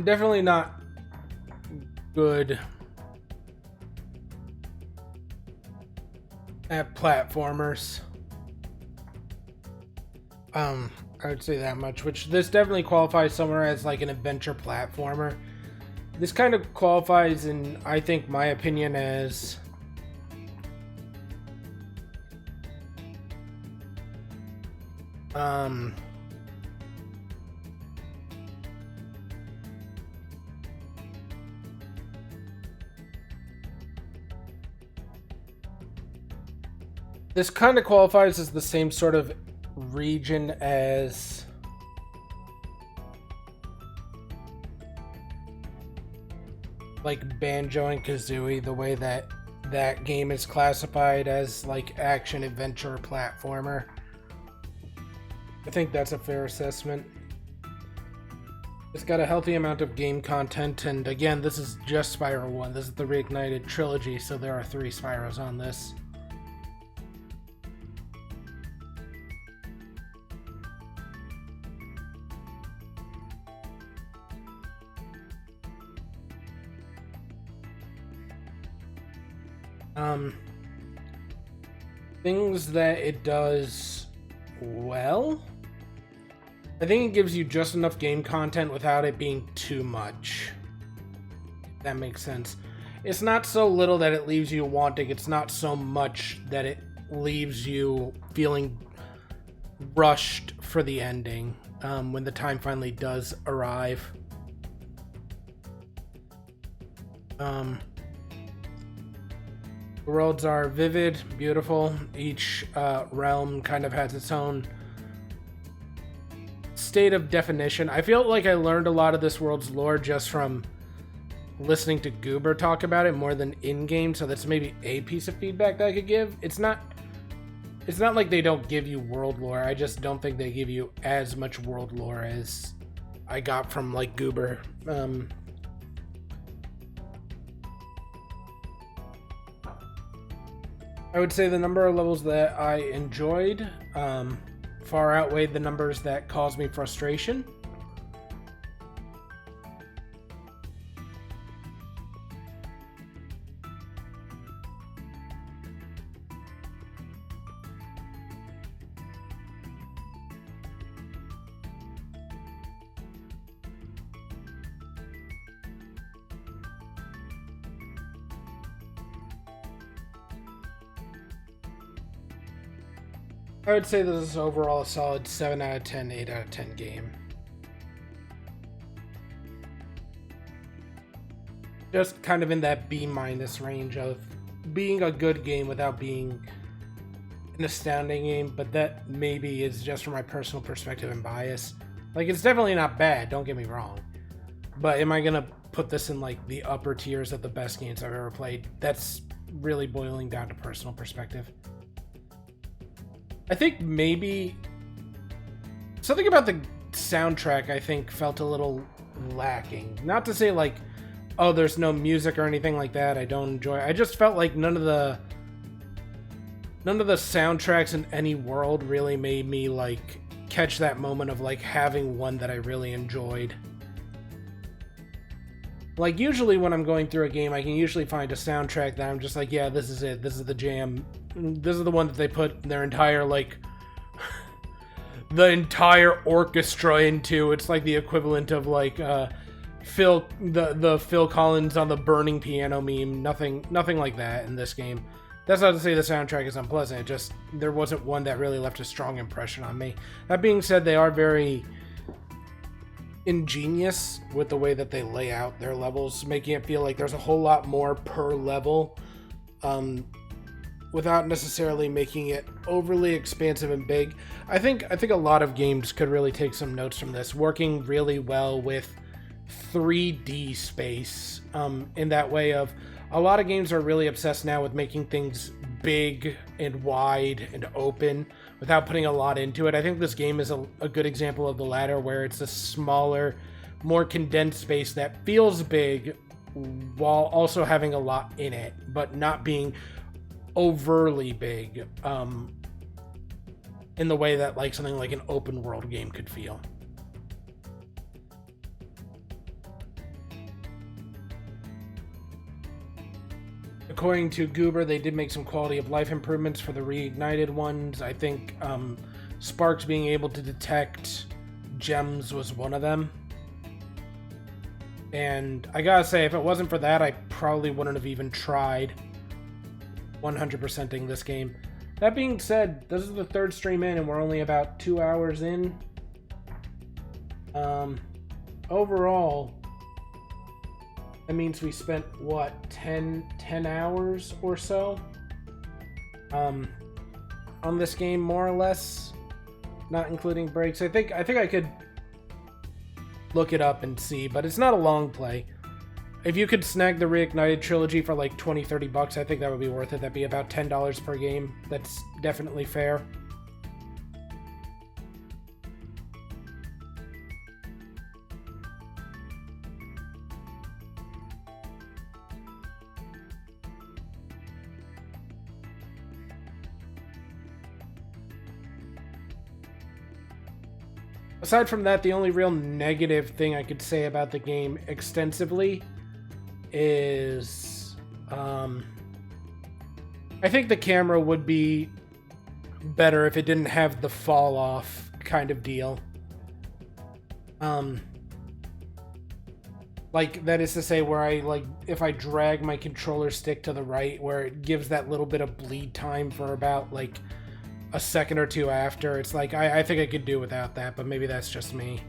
Definitely not good at platformers. I would say that much, which this definitely qualifies somewhere as like an adventure platformer. This kind of qualifies in, I think, my opinion, as this kind of qualifies as the same sort of region as like Banjo and Kazooie, the way that that game is classified as like action adventure platformer. I think that's a fair assessment. It's got a healthy amount of game content, and again, this is just Spyro 1. This is the Reignited trilogy, so there are 3 Spyros on this. Things that it does well, I think it gives you just enough game content without it being too much. If that makes sense. It's not so little that it leaves you wanting, it's not so much that it leaves you feeling rushed for the ending when the time finally does arrive. The worlds are vivid, beautiful. Each realm kind of has its own state of definition. I feel like I learned a lot of this world's lore just from listening to Goober talk about it more than in-game, so that's maybe a piece of feedback that I could give. It's not like they don't give you world lore. I just don't think they give you as much world lore as I got from like Goober. I would say the number of levels that I enjoyed far outweighed the numbers that caused me frustration. I would say this is overall a solid 7 out of 10, 8 out of 10 game. Just kind of in that B- range of being a good game without being an astounding game, but that maybe is just from my personal perspective and bias. Like, it's definitely not bad, don't get me wrong. But am I gonna put this in like the upper tiers of the best games I've ever played? That's really boiling down to personal perspective. I think maybe something about the soundtrack I think felt a little lacking. Not to say like, oh, there's no music or anything like that. I don't enjoy it. I just felt like none of the soundtracks in any world really made me like catch that moment of like having one that I really enjoyed. Like usually when I'm going through a game, I can usually find a soundtrack that I'm just like, yeah, this is it. This is the jam. This is the one that they put their entire, like, the entire orchestra into. It's like the equivalent of, like, the Phil Collins on the burning piano meme. Nothing like that in this game. That's not to say the soundtrack is unpleasant. It just, there wasn't one that really left a strong impression on me. That being said, they are very ingenious with the way that they lay out their levels, making it feel like there's a whole lot more per level. Without necessarily making it overly expansive and big. I think a lot of games could really take some notes from this, working really well with 3D space in that way of a lot of games are really obsessed now with making things big and wide and open without putting a lot into it. I think this game is a good example of the latter, where it's a smaller, more condensed space that feels big while also having a lot in it, but not being overly big in the way that like something like an open world game could feel. According to Goober, they did make some quality of life improvements for the Reignited ones. I think Sparks being able to detect gems was one of them. And I gotta say, if it wasn't for that, I probably wouldn't have even tried 100%ing this game. That being said, this is the 3rd stream in and we're only about 2 hours in. Overall, that means we spent what, 10 hours or so on this game, more or less, not including breaks. I think I could look it up and see, but it's not a long play. If you could snag the Reignited trilogy for like 20-30 bucks, I think that would be worth it. That'd be about $10 per game. That's definitely fair. Aside from that, the only real negative thing I could say about the game extensively is I think the camera would be better if it didn't have the fall off kind of deal. Like, that is to say, where I, like, if I drag my controller stick to the right, where it gives that little bit of bleed time for about, like, a second or two after. It's like, I think I could do without that, but maybe that's just me.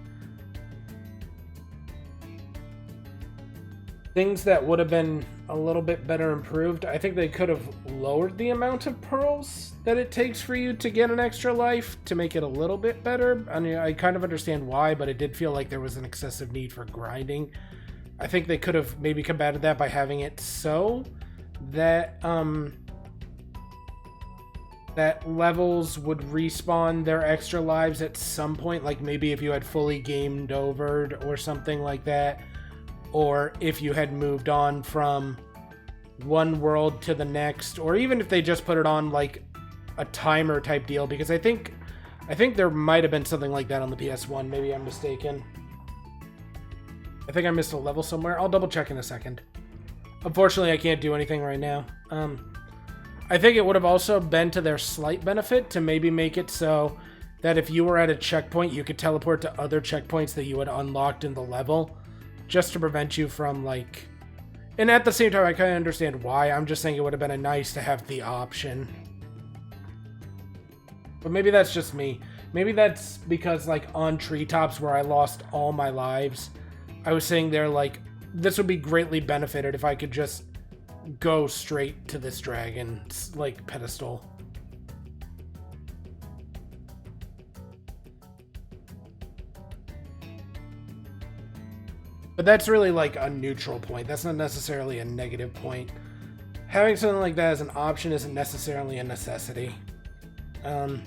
Things that would have been a little bit better improved, I think they could have lowered the amount of pearls that it takes for you to get an extra life to make it a little bit better. I mean, I kind of understand why, but it did feel like there was an excessive need for grinding. I think they could have maybe combated that by having it so that that levels would respawn their extra lives at some point, like maybe if you had fully gamed overed or something like that, or if you had moved on from one world to the next, or even if they just put it on like a timer type deal, because I think there might have been something like that on the PS1. Maybe I'm mistaken. I think I missed a level somewhere. I'll double check in a second. Unfortunately, I can't do anything right now. I think it would have also been to their slight benefit to maybe make it so that if you were at a checkpoint, you could teleport to other checkpoints that you had unlocked in the level, just to prevent you from, like... And at the same time, I kind of understand why. I'm just saying it would have been nice to have the option. But maybe that's just me. Maybe that's because, like, on Treetops, where I lost all my lives, I was saying there, like, this would be greatly benefited if I could just go straight to this dragon's, like, pedestal. But that's really, like, a neutral point. That's not necessarily a negative point. Having something like that as an option isn't necessarily a necessity. The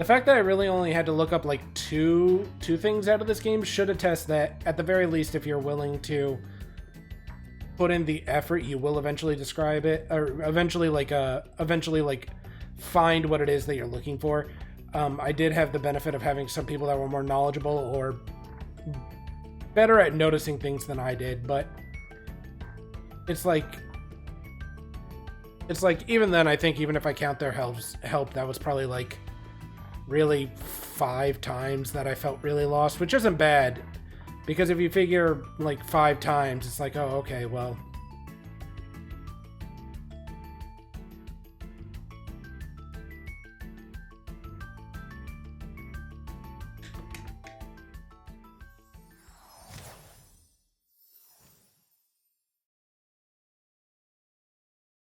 fact that I really only had to look up, like, two things out of this game should attest that, at the very least, if you're willing to put in the effort, you will eventually describe it, or eventually find what it is that you're looking for. I did have the benefit of having some people that were more knowledgeable or better at noticing things than I did, but it's like even then, I think even if I count their help, that was probably like really 5 times that I felt really lost, which isn't bad. Because if you figure, like, 5 times, it's like, oh, okay, well.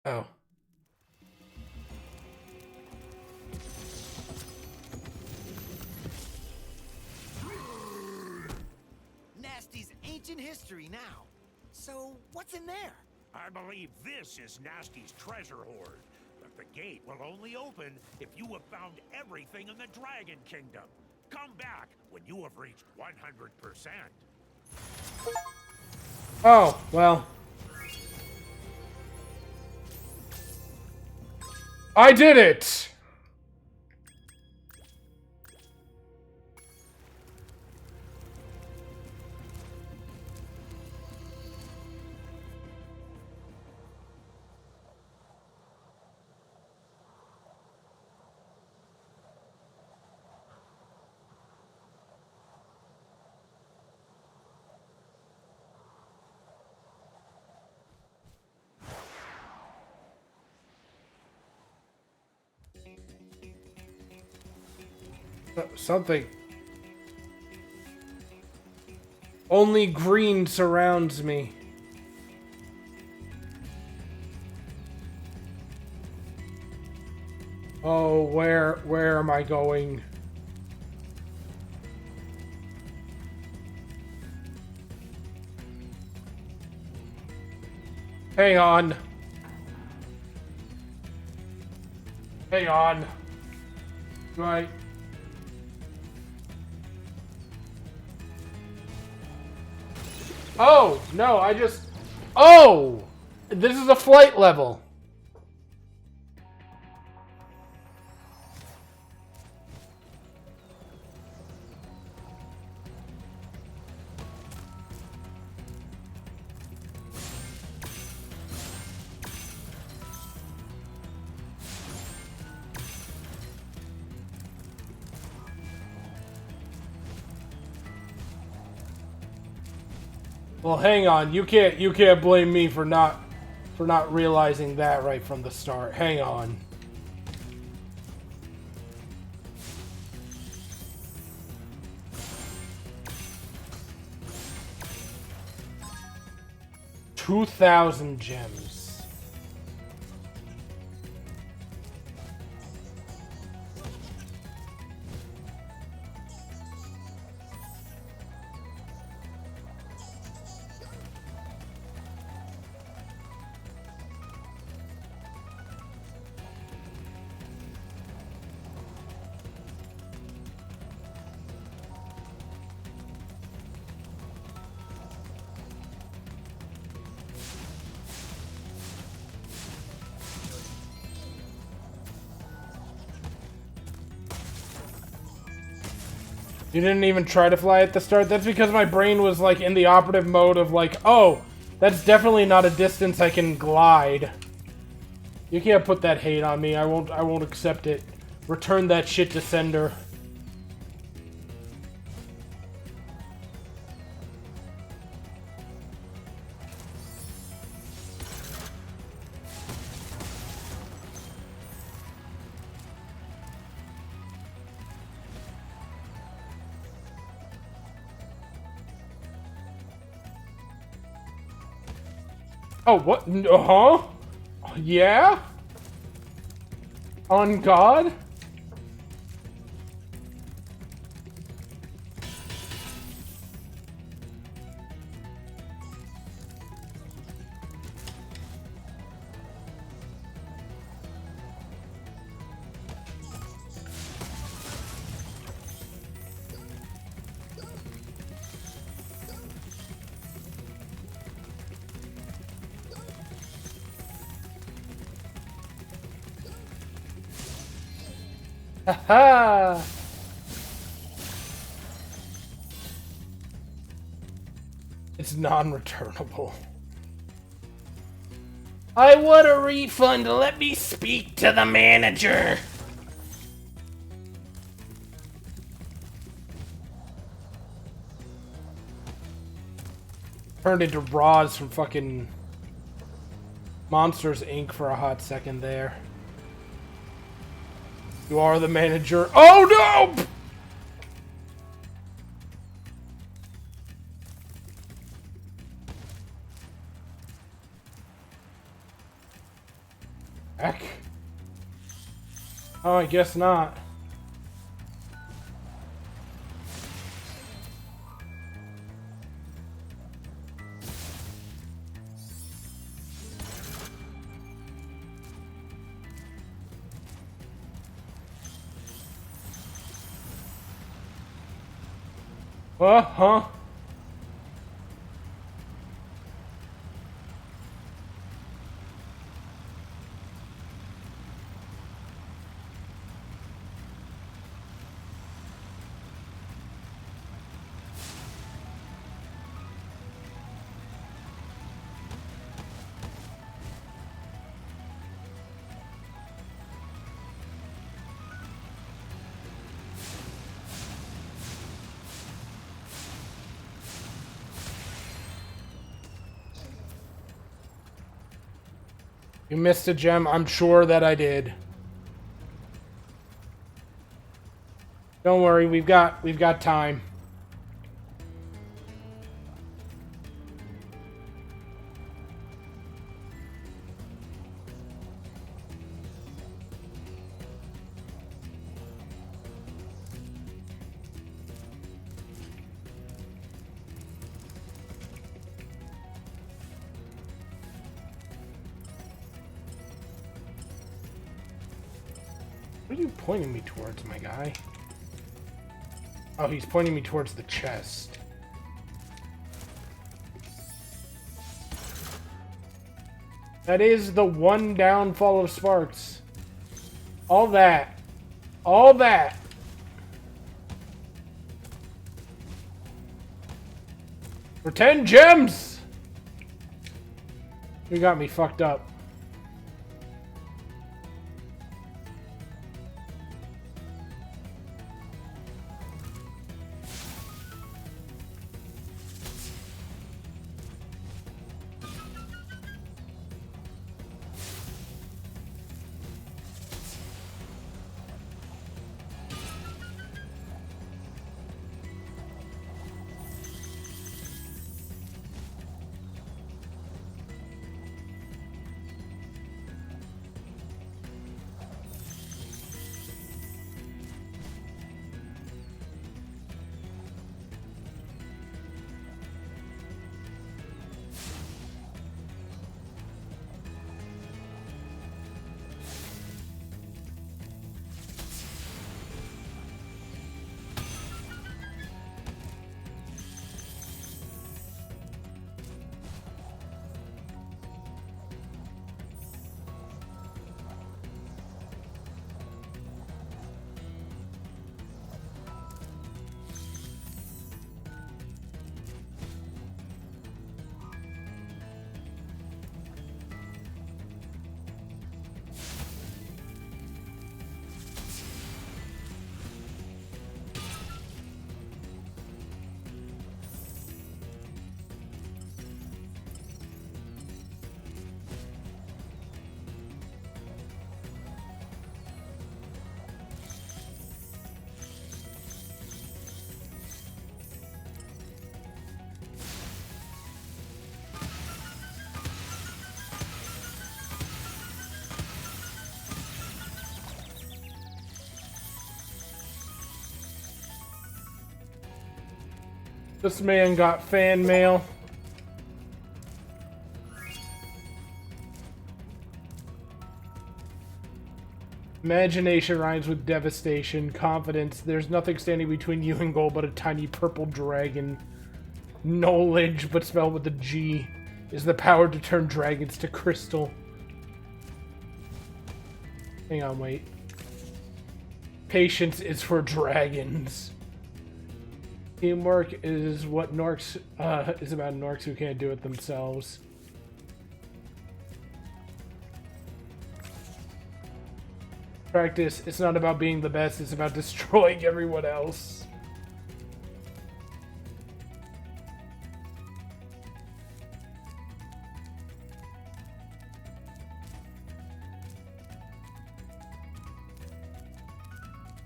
Oh. Ancient history now. So, what's in there? I believe this is Nasty's treasure hoard. But the gate will only open if you have found everything in the Dragon Kingdom. Come back when you have reached 100%. Oh, well. I did it! Something. Only green surrounds me. Oh, where am I going? Hang on. Hang on. Right. Oh, no, I just... Oh! This is a flight level. Well, hang on. You can't blame me for not realizing that right from the start. Hang on. $2,000 gems. You didn't even try to fly at the start? That's because my brain was like in the operative mode of like, oh, that's definitely not a distance I can glide. You can't put that hate on me. I won't accept it. Return that shit to sender. Oh, what? Huh? Yeah? On God? Haha! It's non-returnable. I want a refund. Let me speak to the manager. Turned into Roz from fucking Monsters Inc. for a hot second there. You are the manager. Oh no! Heck. Oh, I guess not. Huh? You missed a gem. I'm sure that I did. Don't worry, we've got time. are you pointing me towards, my guy? Oh, he's pointing me towards the chest. That is the one downfall of Sparks. All that. All that. For 10 gems! You got me fucked up. This man got fan mail. Imagination rhymes with devastation, confidence. There's nothing standing between you and gold but a tiny purple dragon. Knowledge, but spelled with a G, is the power to turn dragons to crystal. Hang on, wait. Patience is for dragons. Teamwork is what Norks is about Norks who can't do it themselves. Practice, it's not about being the best, it's about destroying everyone else.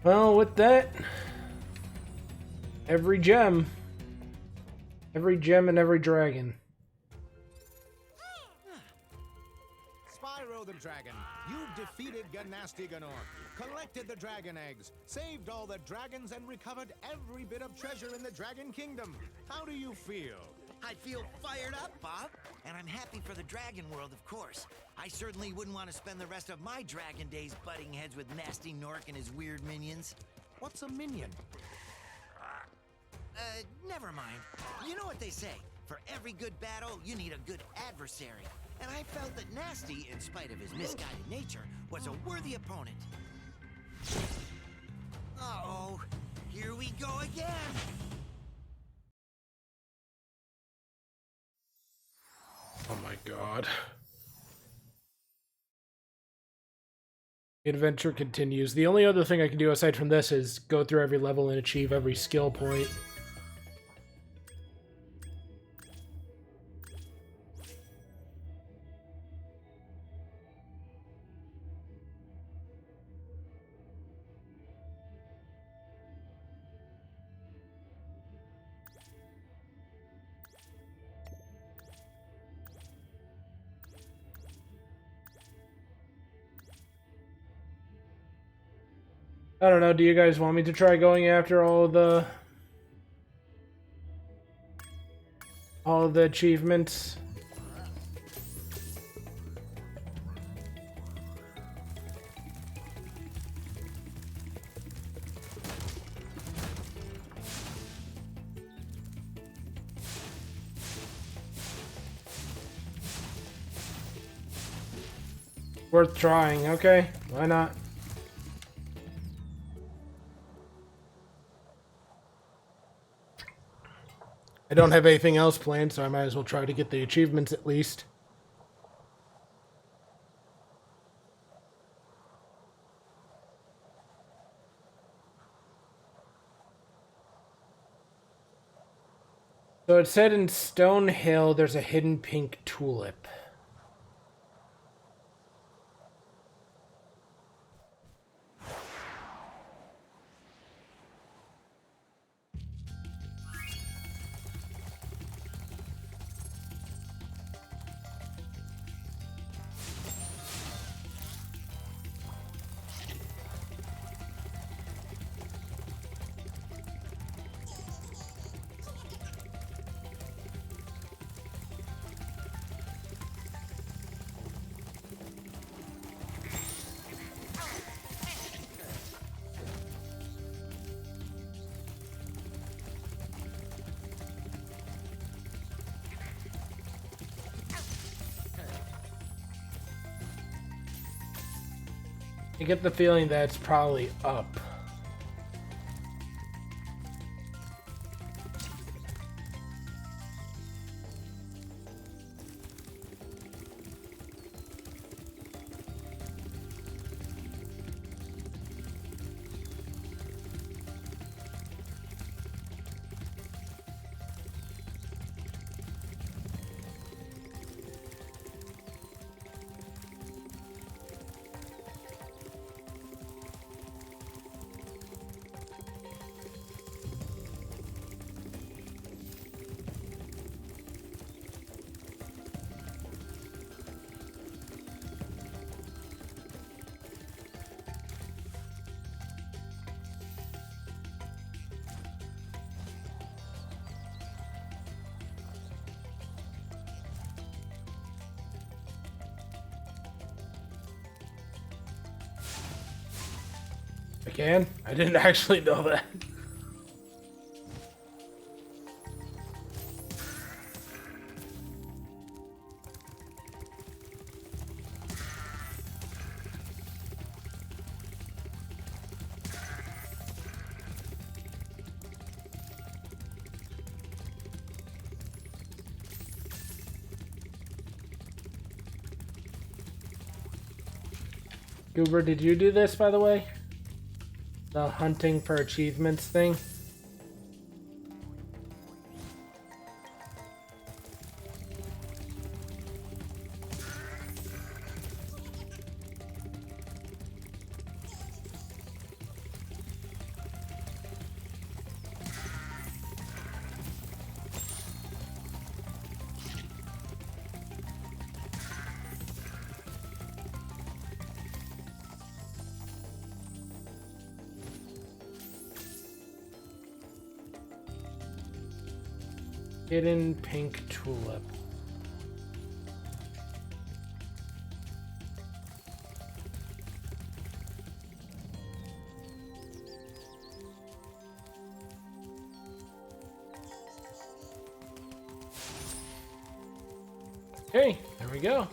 Well, with that, every gem and every dragon. Spyro the Dragon, you defeated Ganasty Ganor, collected the dragon eggs, saved all the dragons, and recovered every bit of treasure in the Dragon Kingdom. How do you feel? I feel fired up, Bob. And I'm happy for the dragon world, of course. I certainly wouldn't want to spend the rest of my dragon days butting heads with Nasty Nork and his weird minions. What's a minion? Never mind. You know what they say. For every good battle, you need a good adversary. And I felt that Nasty, in spite of his misguided nature, was a worthy opponent. Uh-oh. Here we go again. Oh my god. The adventure continues. The only other thing I can do aside from this is go through every level and achieve every skill point. I don't know, do you guys want me to try going after all of the achievements? Worth trying, okay? Why not? I don't have anything else planned, so I might as well try to get the achievements at least. So it said in Stone Hill there's a hidden pink tulip. I get the feeling that it's probably up. I can? I didn't actually know that. Goober, did you do this, by the way? The hunting for achievements thing? Hidden pink tulip. Okay, there we go.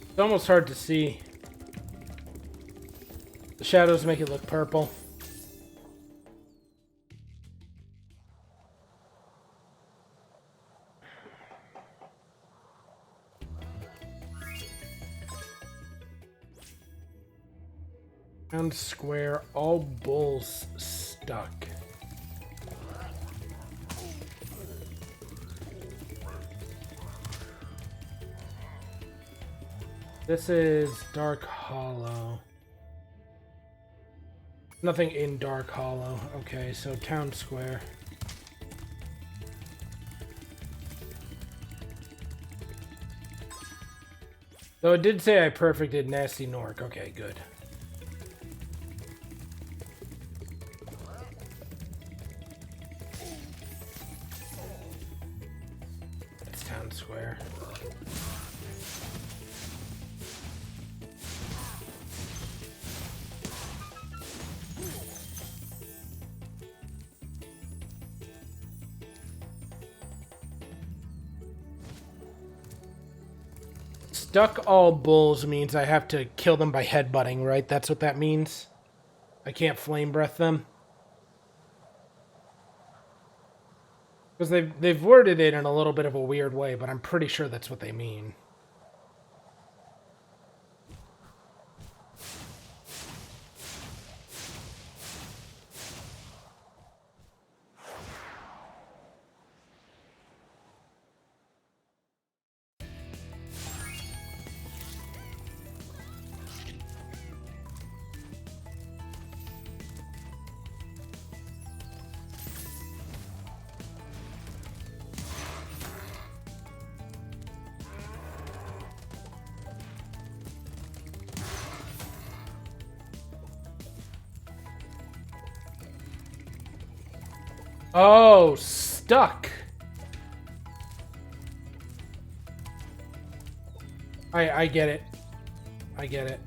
It's almost hard to see. The shadows make it look purple. Town square, all bulls stuck. This is Dark Hollow. Nothing in Dark Hollow. Okay, so town square. Though it did say I perfected Nasty Nork. Okay, good. That's town square. stuck all bulls means I have to kill them by headbutting, right? That's what that means? I can't flame breath them? Because they've worded it in a little bit of a weird way, but I'm pretty sure that's what they mean. Oh, stuck. I get it. I get it.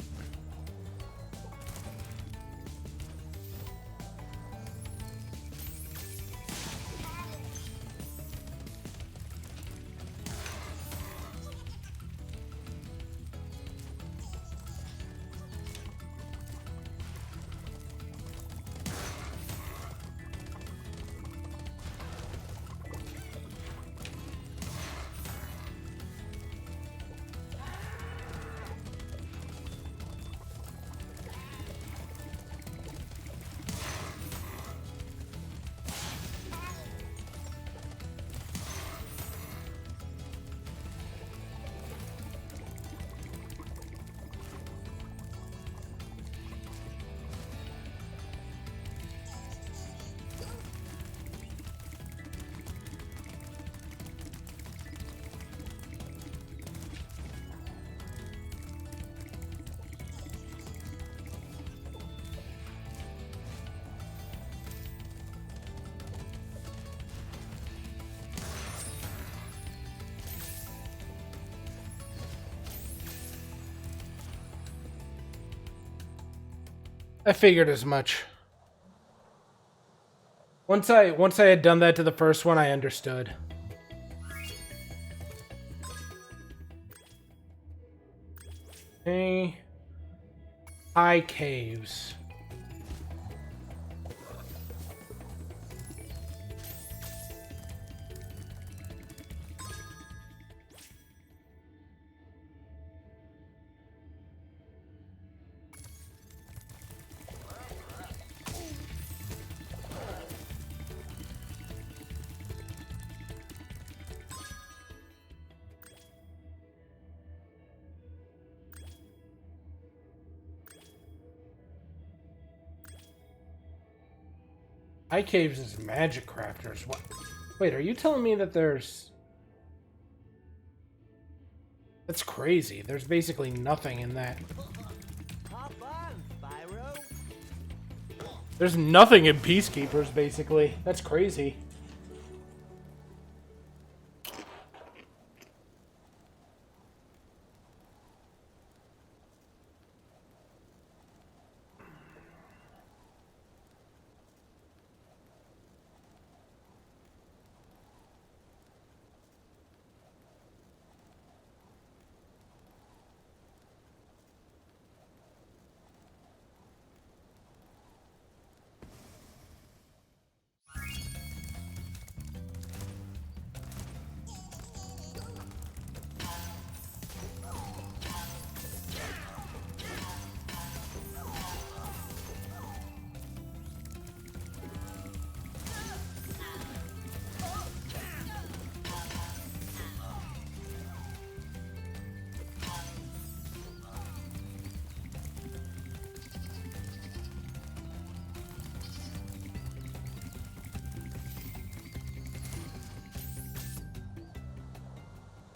I figured as much. Once I had done that to the first one, I understood. Okay. High caves. High caves is magic crafters. What? Wait, are you telling me that there's... That's crazy. There's basically nothing in that. Hop on, Spyro. There's nothing in Peacekeepers, basically. That's crazy.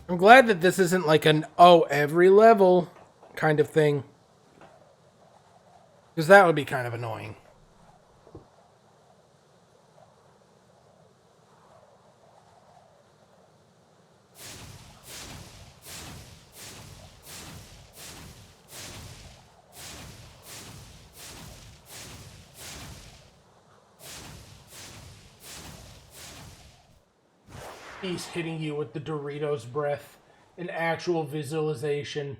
I'm glad that this isn't like an, oh, every level kind of thing. Because that would be kind of annoying. He's hitting you with the Doritos breath. An actual visualization.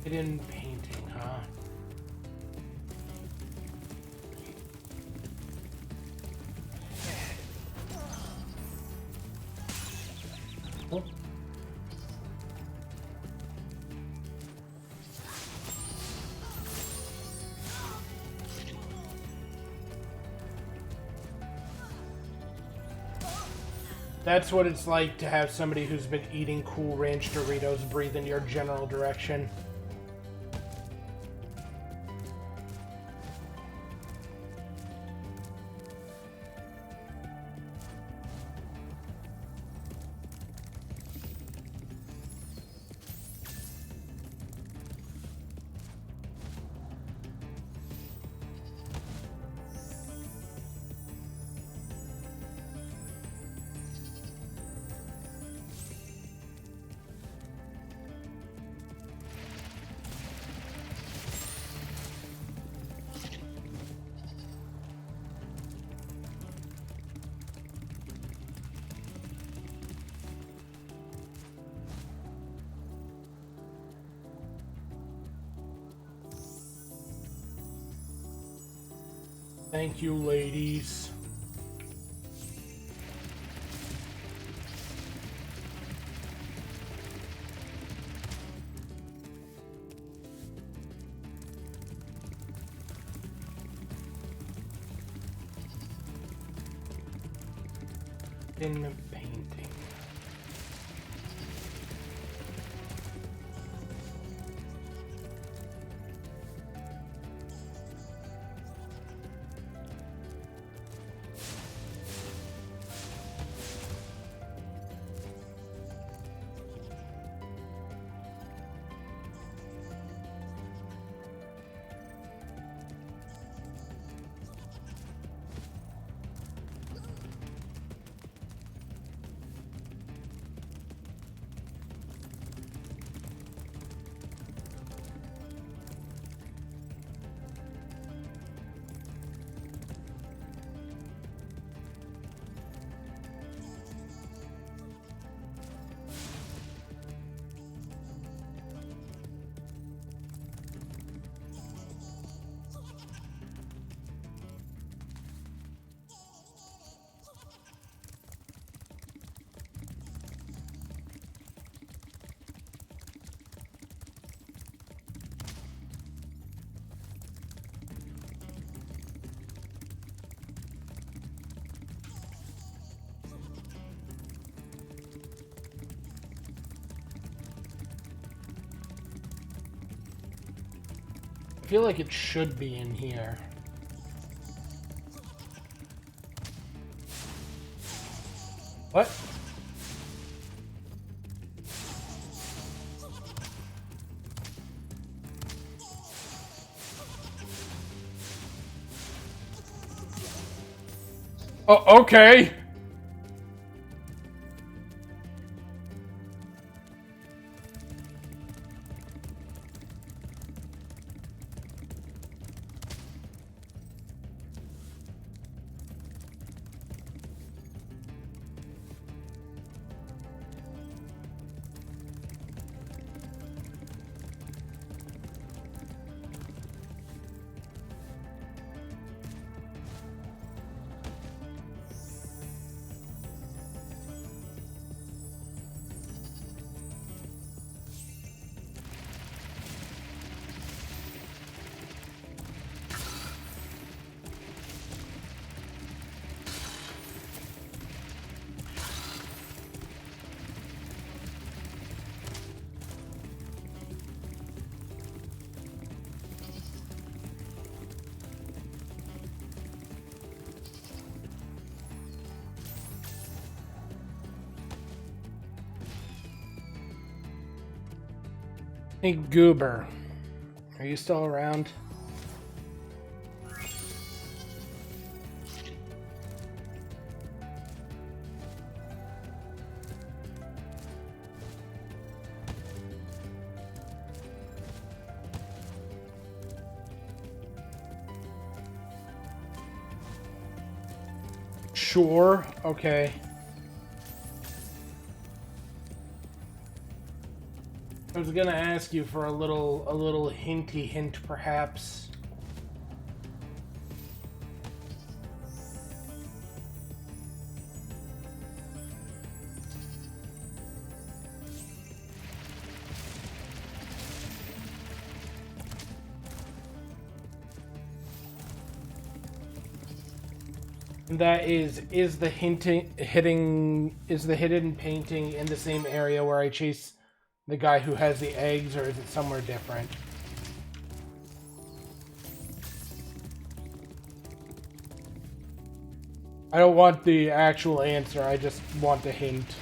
Hidden painting, huh? Oh. That's what it's like to have somebody who's been eating Cool Ranch Doritos breathe in your general direction. Thank you, ladies. In the painting. I feel like it should be in here. What? Oh, okay. Hey, Goober. Are you still around? Sure. Okay. I was gonna ask you for a little hinty hint, perhaps. And that is the hidden painting in the same area where I chase the guy who has the eggs, or is it somewhere different? I don't want the actual answer, I just want a hint.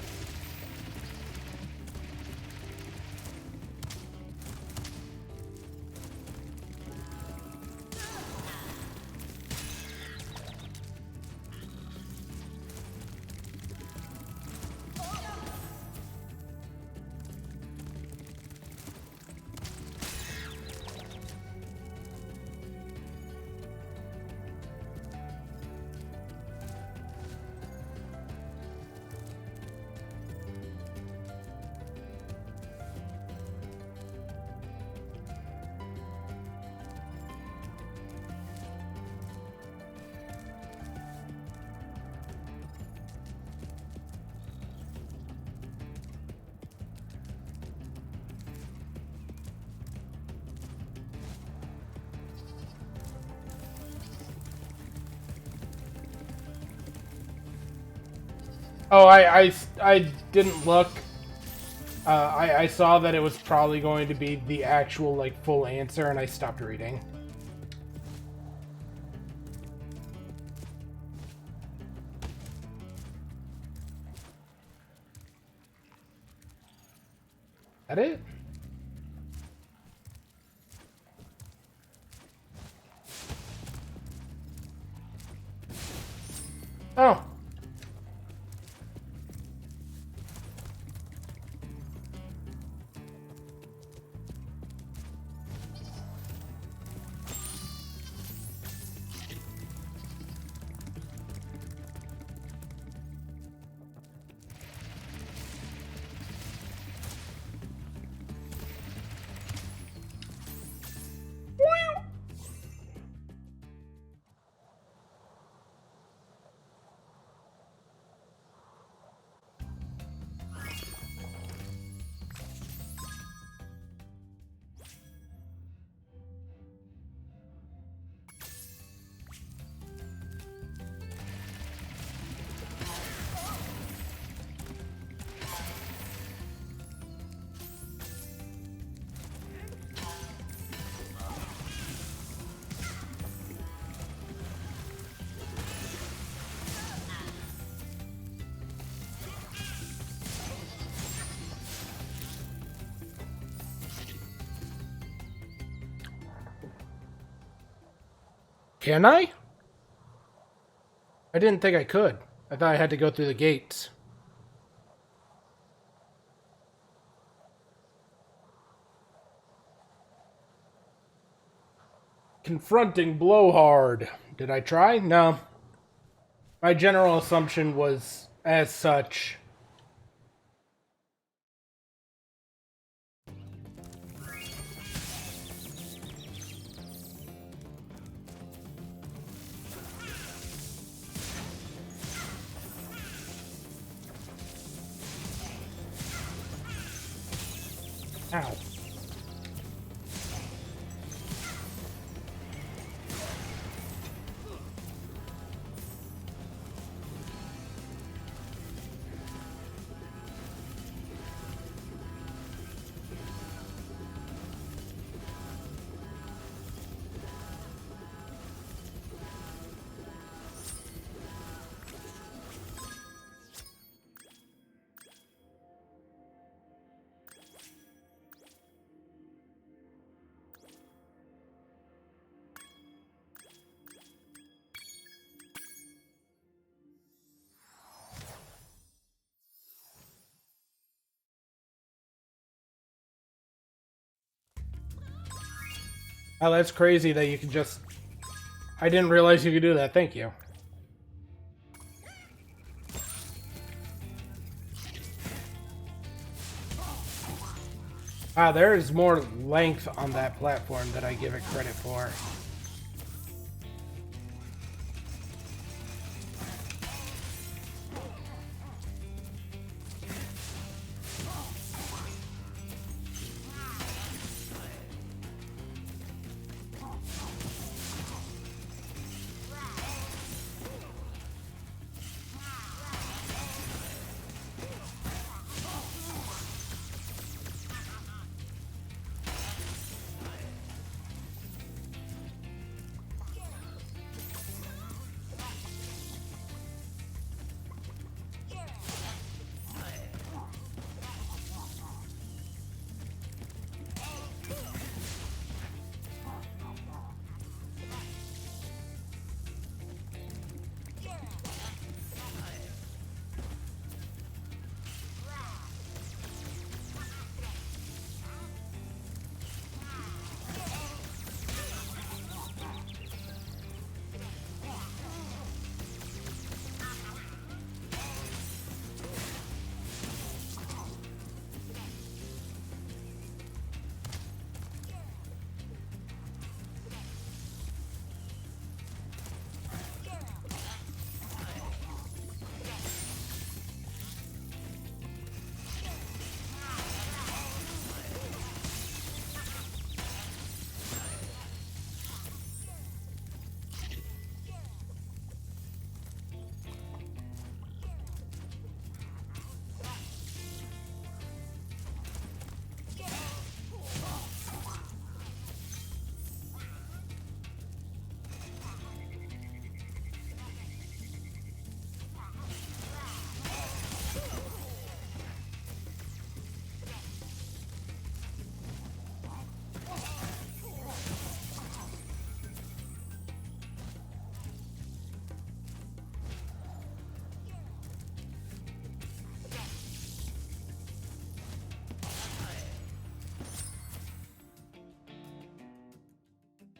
Oh, I didn't look. I saw that it was probably going to be the actual, like, full answer, and I stopped reading. That it? Oh. Can I? I didn't think I could. I thought I had to go through the gates. Confronting Blowhard. Did I try? No. My general assumption was as such. Ow. Oh, that's crazy that you can just... I didn't realize you could do that. Thank you. Ah, there is more length on that platform than I give it credit for.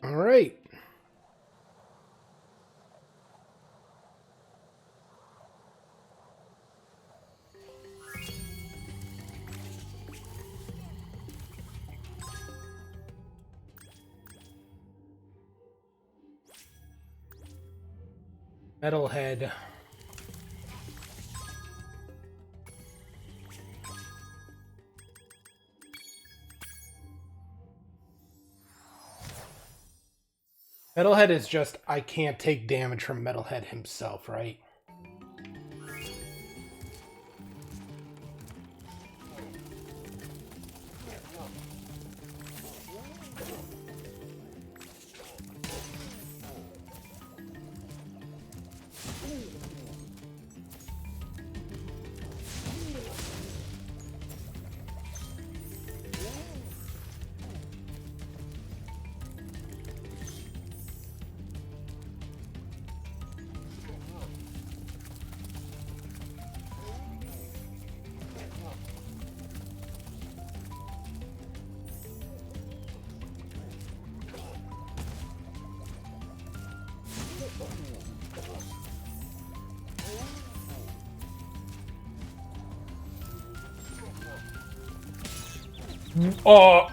All right. Metalhead. Metalhead is just, I can't take damage from Metalhead himself, right? Oh!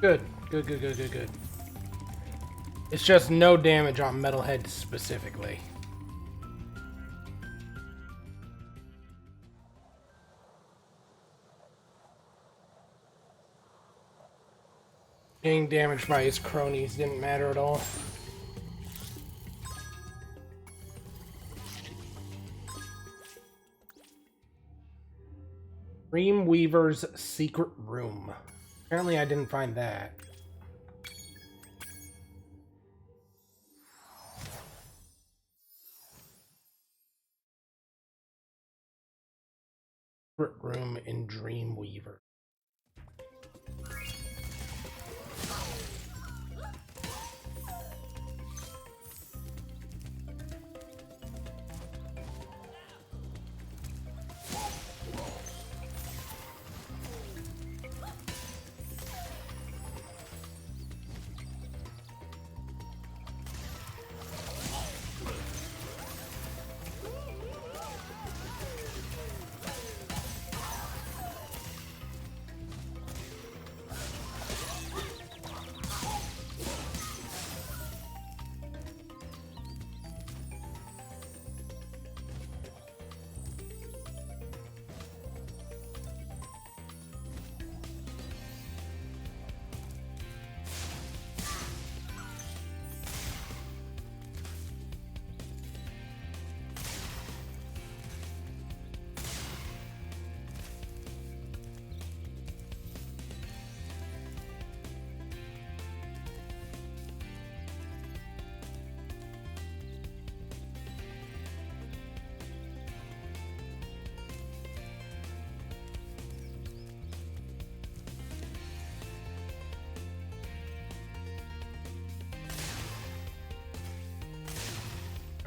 Good. Good, good, good, good, good. It's just no damage on Metalhead specifically. Being damaged by his cronies didn't matter at all. Dreamweaver's secret room. Apparently I didn't find that. Secret room in Dreamweaver.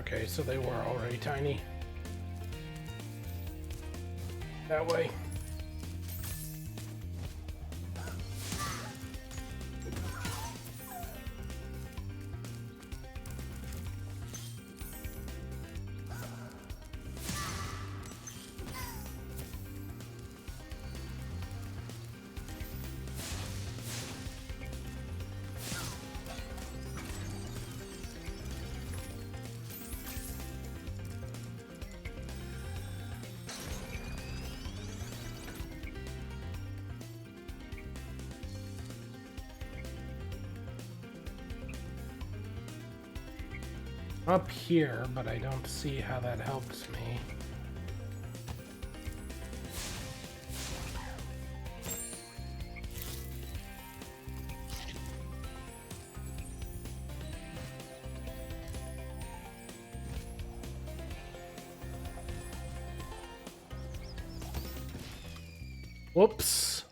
Okay, so they were already tiny. That way. Up here, but I don't see how that helps me. Whoops.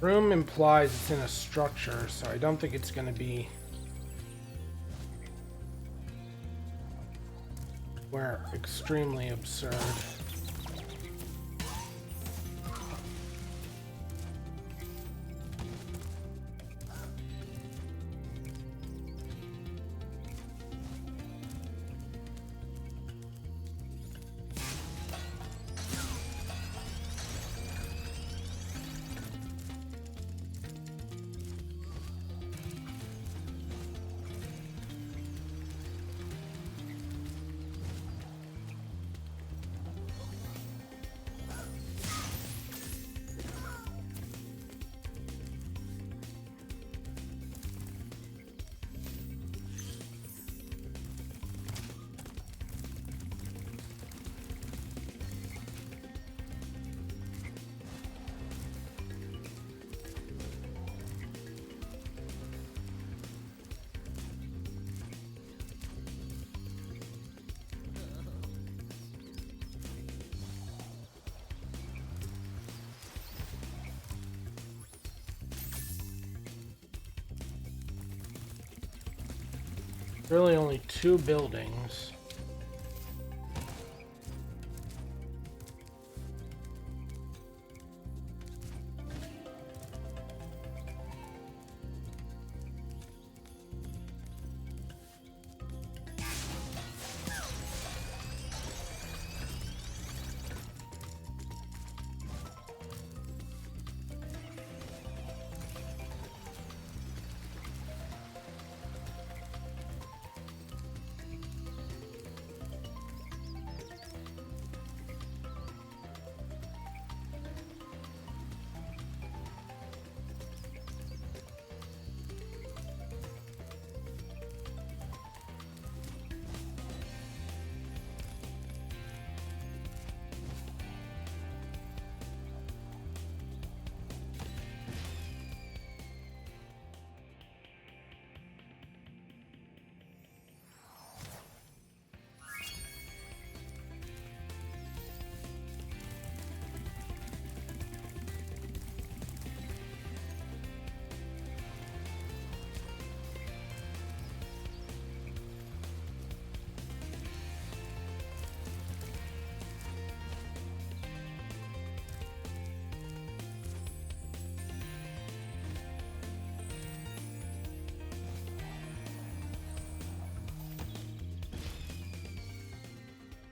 Room implies it's in a structure, so I don't think it's going to be where extremely absurd. Really only 2 buildings.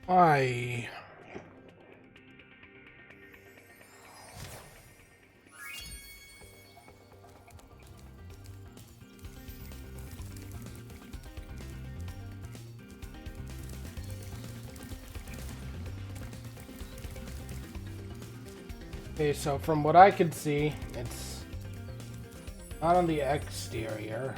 Why? Okay, so from what I can see, it's not on the exterior.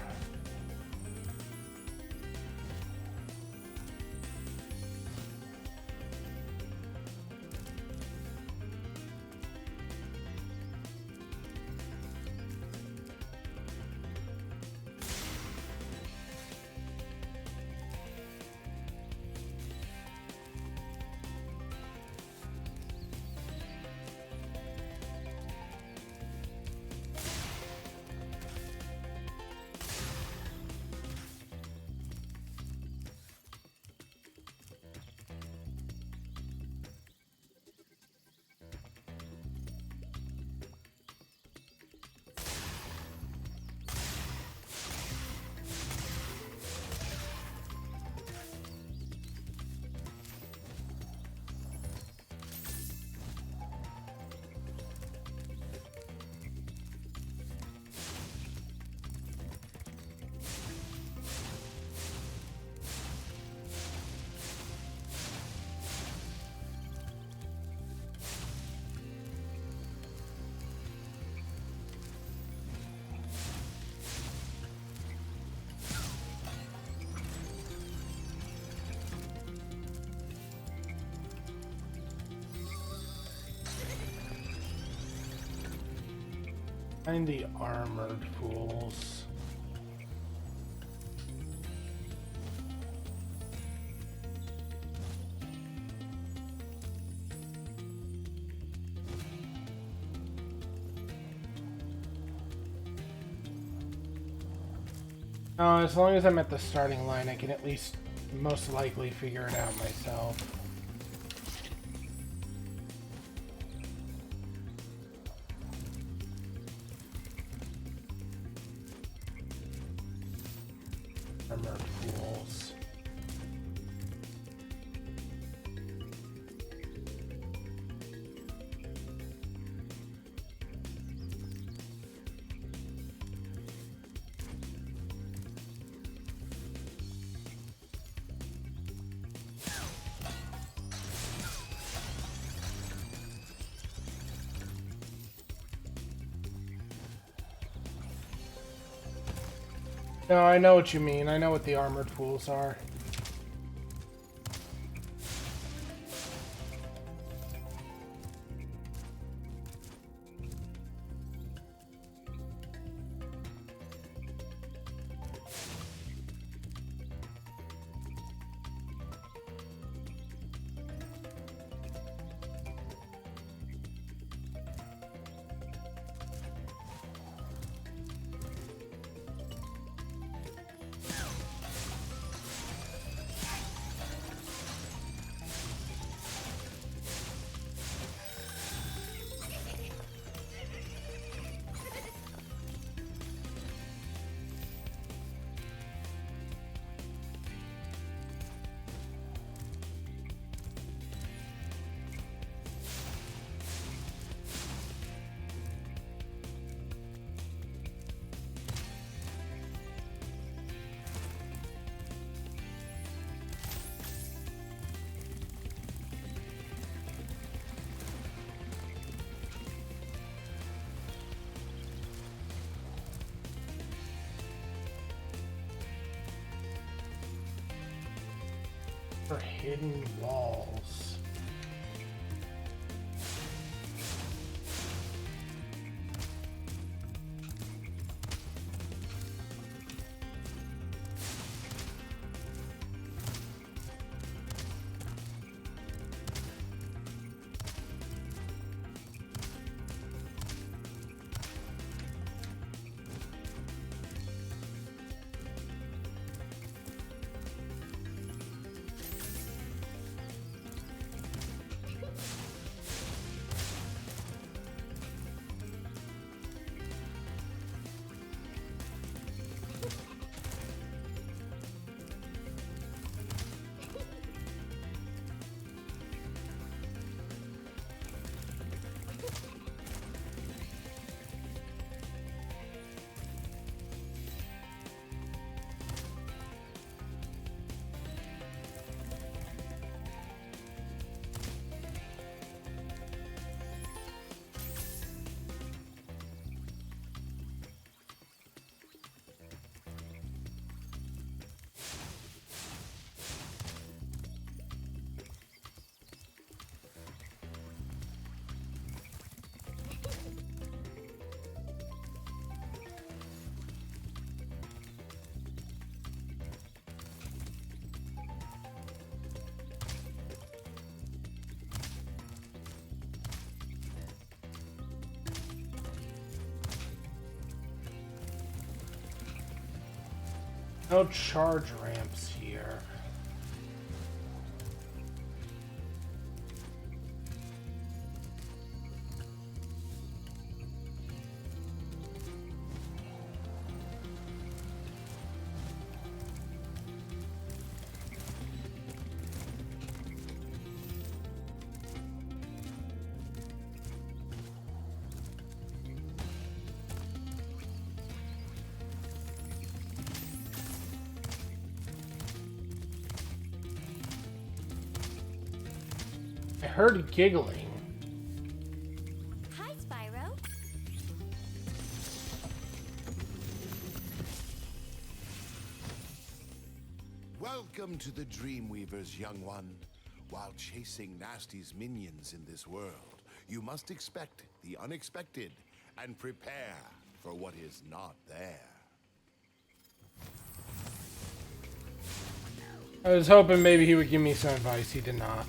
Find the armored fools. As long as I'm at the starting line, I can at least most likely figure it out myself. Armored fools. No, I know what you mean. I know what the armored fools are. for hidden walls. No charge ramps here. I heard giggling. Hi, Spyro. Welcome to the Dreamweavers, young one. While chasing Nasty's minions in this world, you must expect the unexpected and prepare for what is not there. I was hoping maybe he would give me some advice. He did not.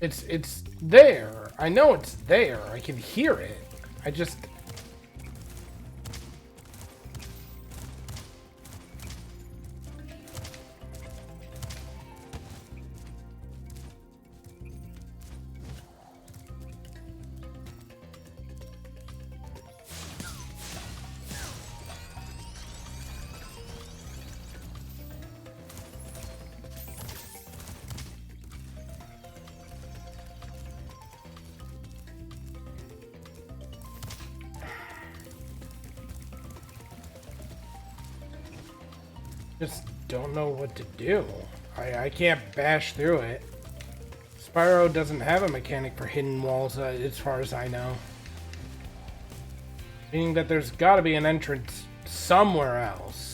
It's there. I know it's there. I can hear it. I just... Just don't know what to do. I can't bash through it. Spyro doesn't have a mechanic for hidden walls as far as I know. Meaning that there's gotta be an entrance somewhere else.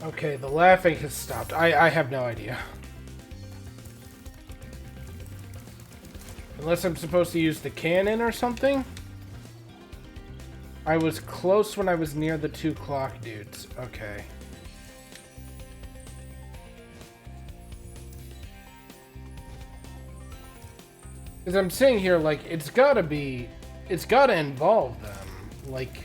Okay, the laughing has stopped. I have no idea. Unless I'm supposed to use the cannon or something? I was close when I was near the 2 clock dudes. Okay. Because I'm saying here, like, it's gotta involve them. Like...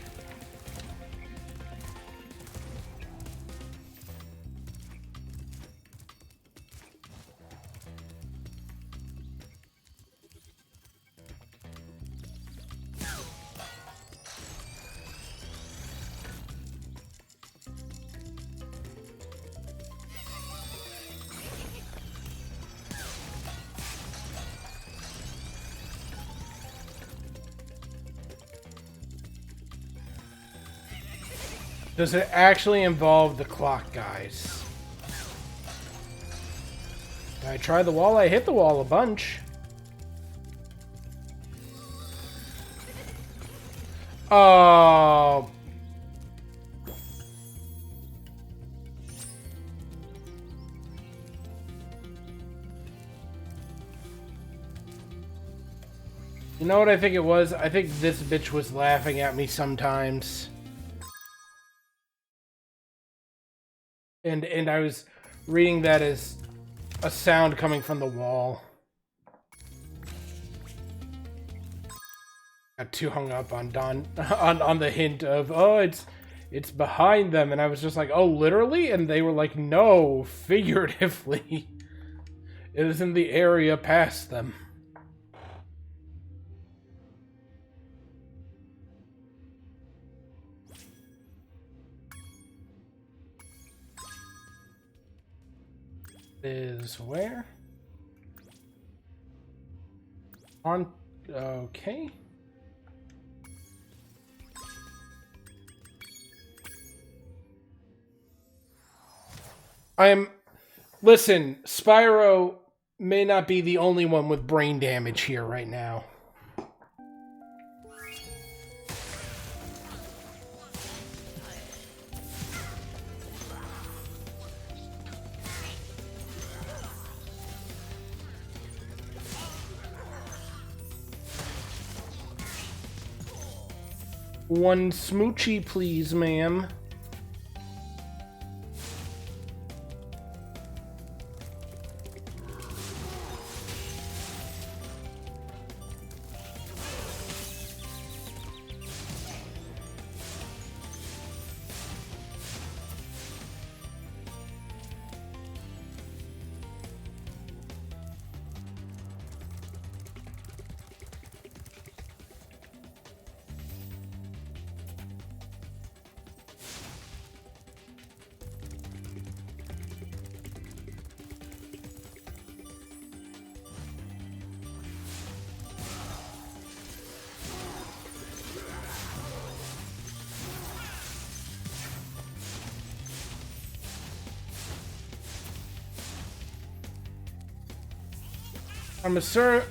Does it actually involve the clock guys? I tried the wall, I hit the wall a bunch. Oh. You know what I think it was? I think this bitch was laughing at me sometimes. And I was reading that as a sound coming from the wall. Got too hung up on on the hint of, oh, it's behind them, and I was just like, oh, literally? And they were like, no, figuratively. It is in the area past them. Is where? On... Okay. Listen, Spyro may not be the only one with brain damage here right now. One smoochie, please, ma'am.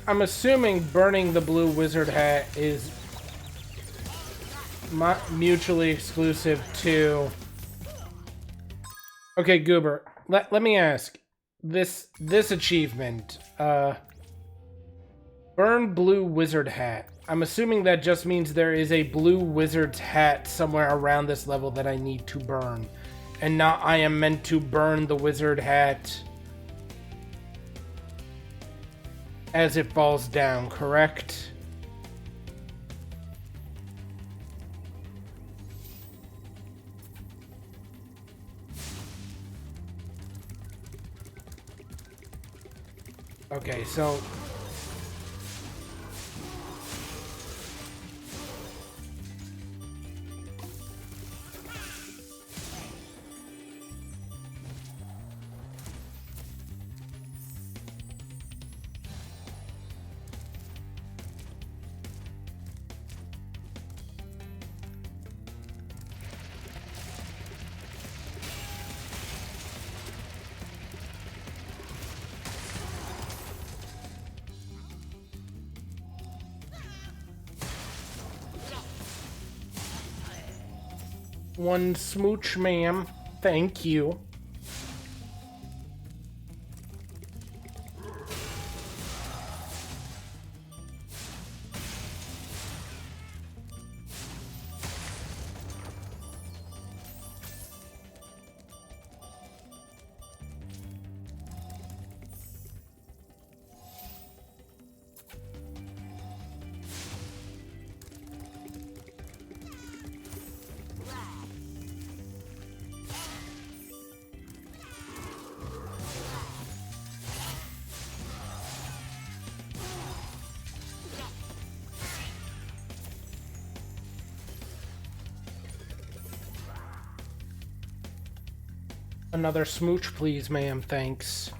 I'm assuming burning the blue wizard hat is mutually exclusive to... Okay, Goober, let me ask. This achievement, burn blue wizard hat. I'm assuming that just means there is a blue wizard's hat somewhere around this level that I need to burn. And not I am meant to burn the wizard hat as it falls down, correct? Okay, so... One smooch, ma'am. Thank you. Another smooch, please, ma'am. Thanks.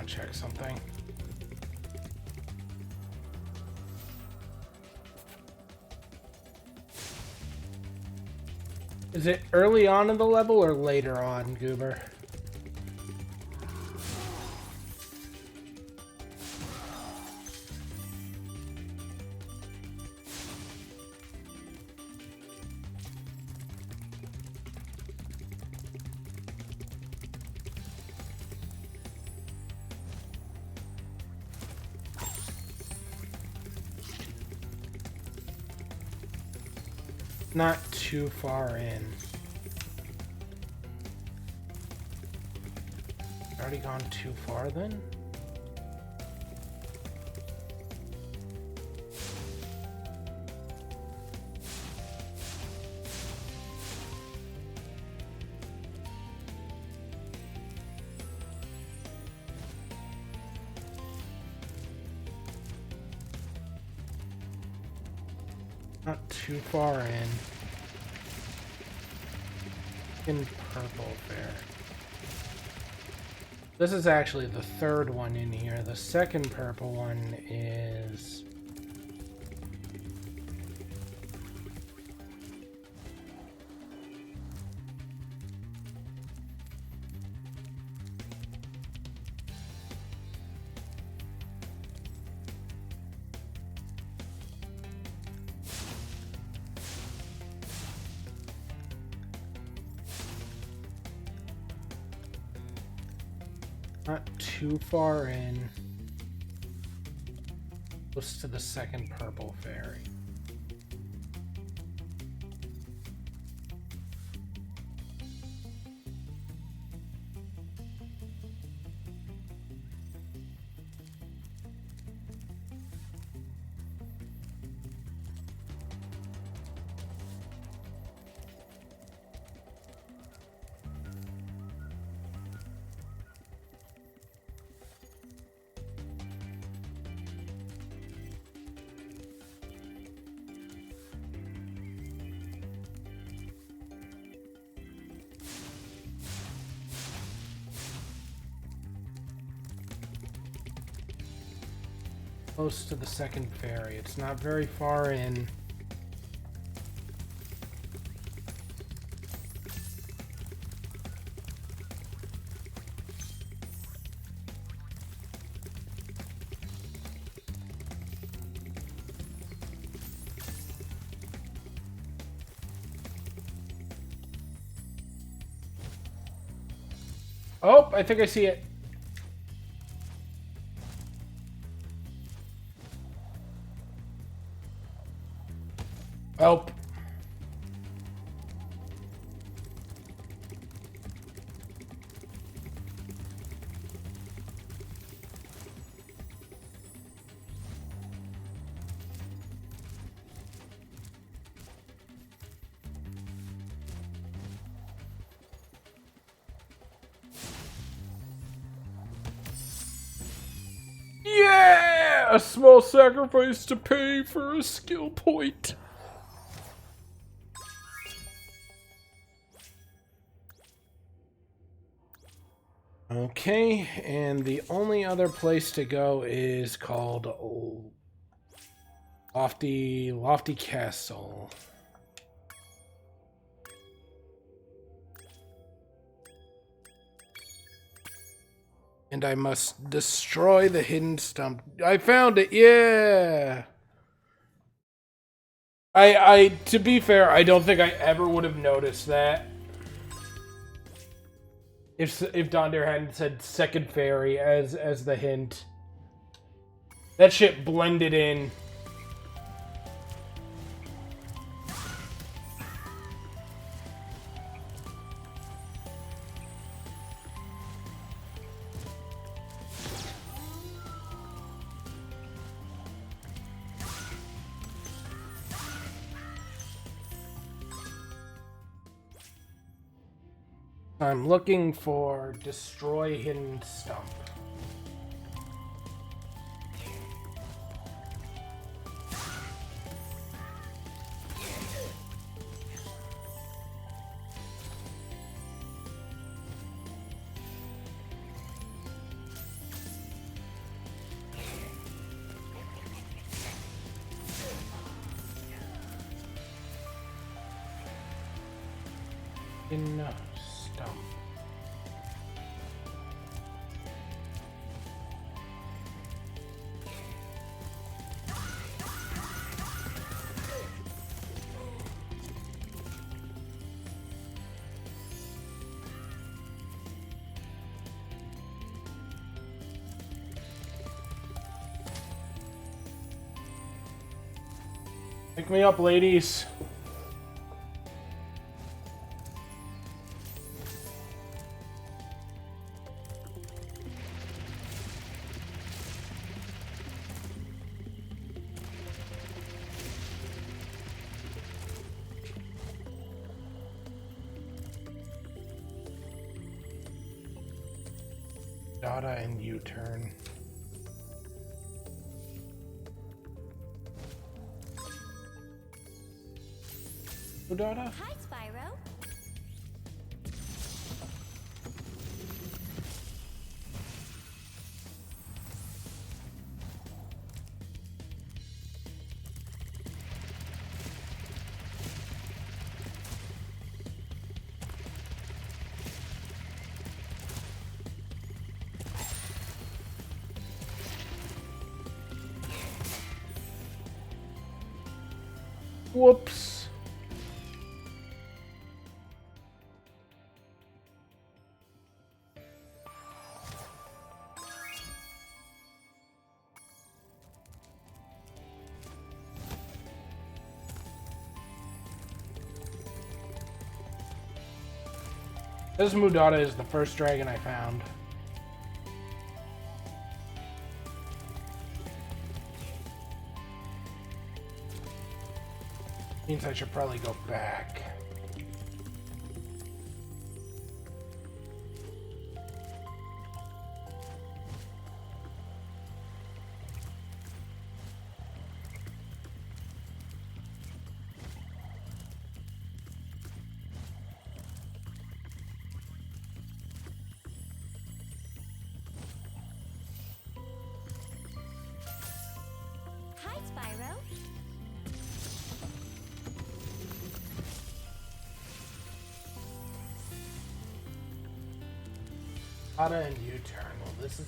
Check something. Is it early on in the level or later on, Goober? Not too far in. Already gone too far then? Not too far in. In purple there. This is actually the third one in here. The second purple one is... not too far in. Close to the second purple fairy. Close to the second fairy. It's not very far in. Oh, I think I see it. Oh. Yeah! A small sacrifice to pay for a skill point. Okay, and the only other place to go is called Lofty Castle. And I must destroy the hidden stump. I found it, yeah! To be fair, I don't think I ever would have noticed that. If Donder hadn't said second fairy as the hint. That shit blended in. I'm looking for destroy hidden stump. Hidden stump. Pick me up, ladies. Dada and U-turn. Dada? Hi, Spyro. Whoops. This Mudata is the first dragon I found. Means I should probably go back. Hi, Spyro. Dada and U-turn. Well, this is...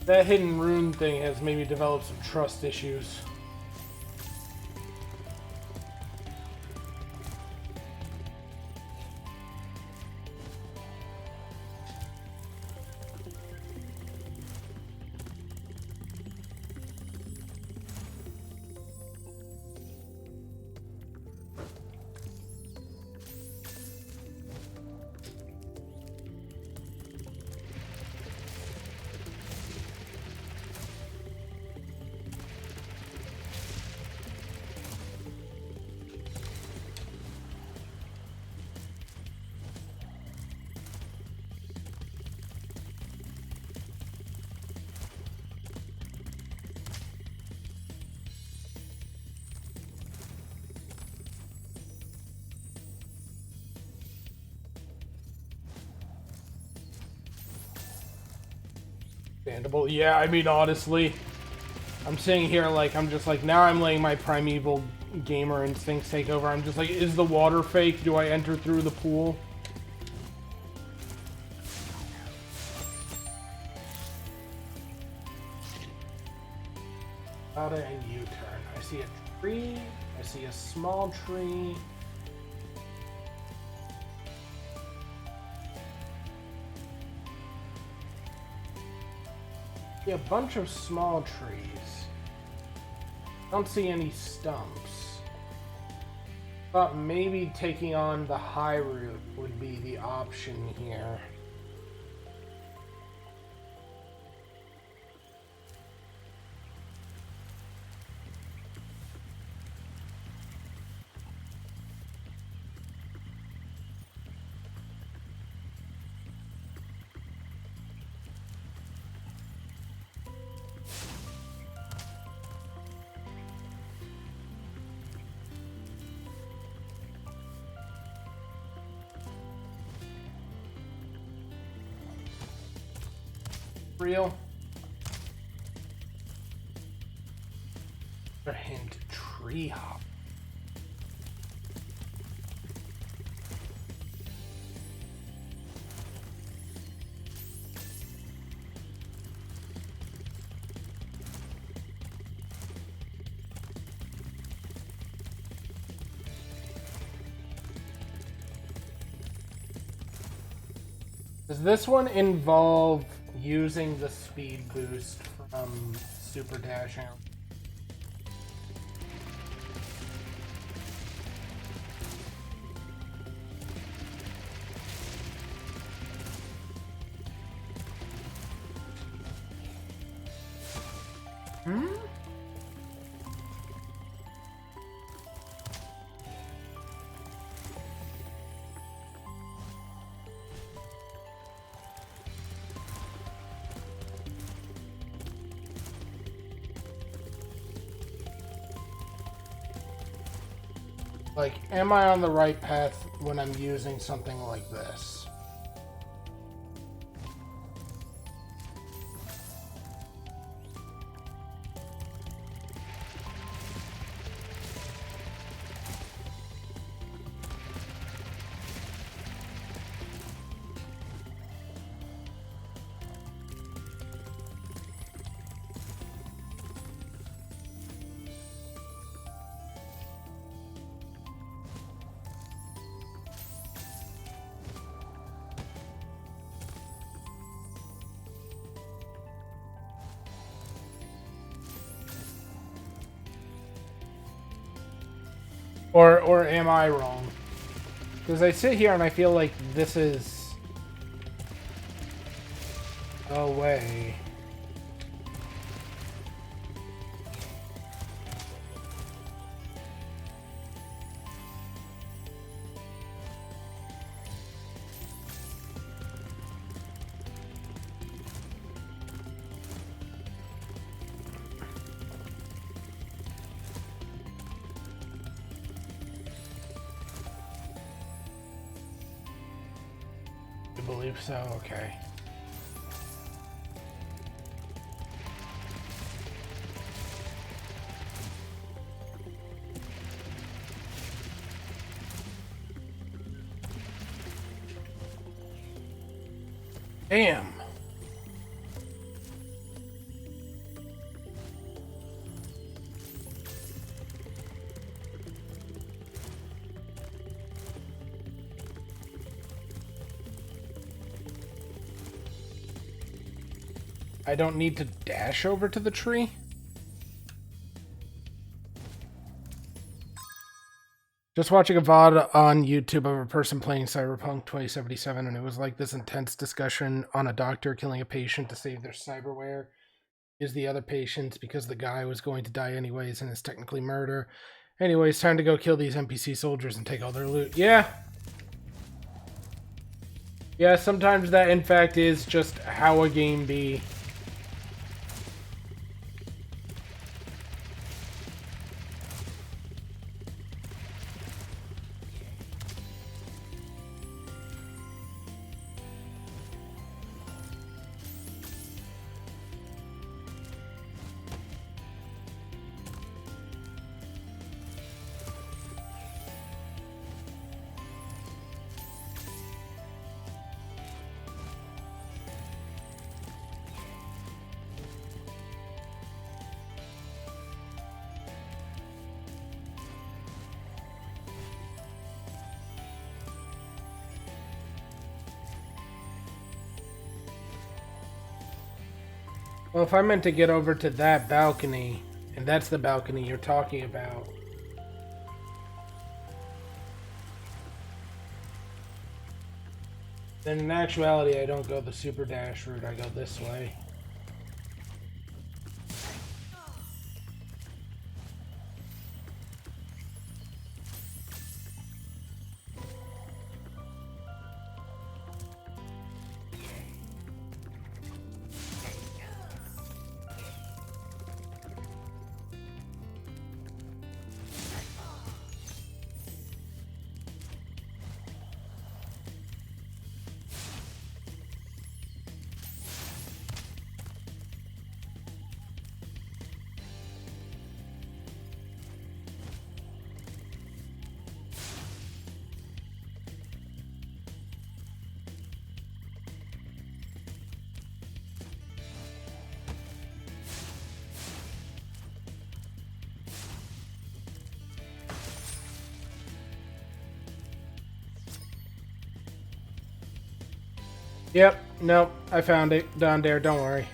That hidden rune thing has maybe developed some trust issues. Understandable. Yeah, I mean, honestly, I'm sitting here like, I'm just like, now I'm letting my primeval gamer instincts take over. I'm just like, is the water fake? Do I enter through the pool? Ada and U-turn. I see a tree. I see a small tree. See a bunch of small trees. Don't see any stumps. Thought maybe taking on the high route would be the option here. Real. A hint, tree hop. Does this one involve using the speed boost from Super Dash Out? Like, am I on the right path when I'm using something like this? Or am I wrong? Because I sit here and I feel like this is a way. I believe so, okay. Damn. I don't need to dash over to the tree? Just watching a VOD on YouTube of a person playing Cyberpunk 2077, and it was like this intense discussion on a doctor killing a patient to save their cyberware. Is the other patients because the guy was going to die anyways and it's technically murder. Anyways, time to go kill these NPC soldiers and take all their loot. Yeah. Yeah, sometimes that in fact is just how a game be. Well, if I meant to get over to that balcony, and that's the balcony you're talking about. Then in actuality, I don't go the super dash route, I go this way. Yep, nope, I found it down there, don't worry.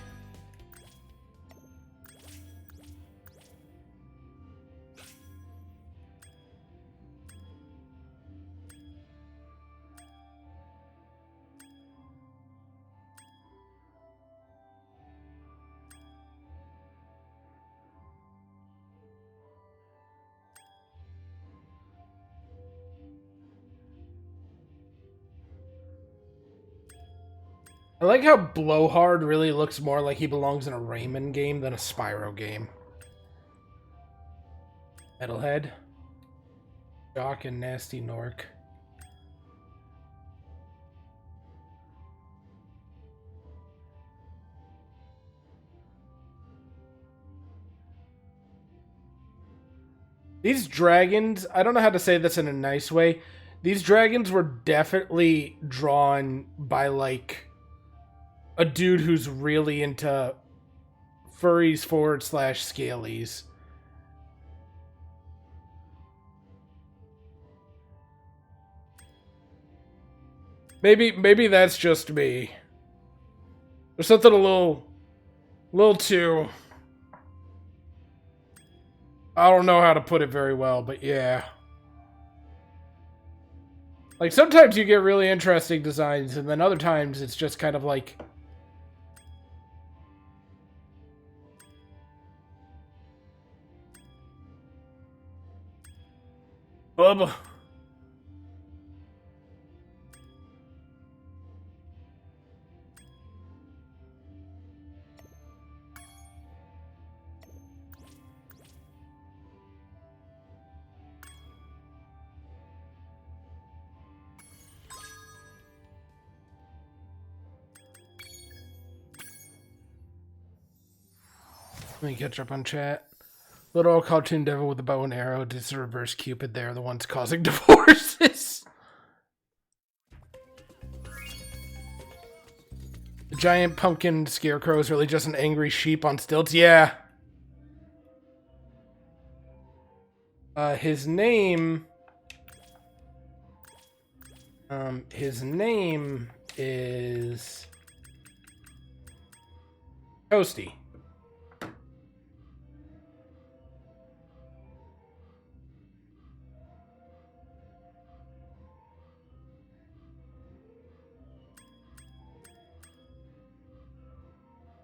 I like how Blowhard really looks more like he belongs in a Rayman game than a Spyro game. Metalhead. Jock and Nasty Nork. These dragons, I don't know how to say this in a nice way. These dragons were definitely drawn by, like, a dude who's really into furries / scalies. Maybe that's just me. There's something a little too... I don't know how to put it very well, but yeah. Like, sometimes you get really interesting designs, and then other times it's just kind of like... Bubba. Let me catch up on chat. Little cartoon devil with a bow and arrow. It's a reverse Cupid. They're the ones causing divorces. The giant pumpkin scarecrow is really just an angry sheep on stilts. Yeah. His name is Toasty.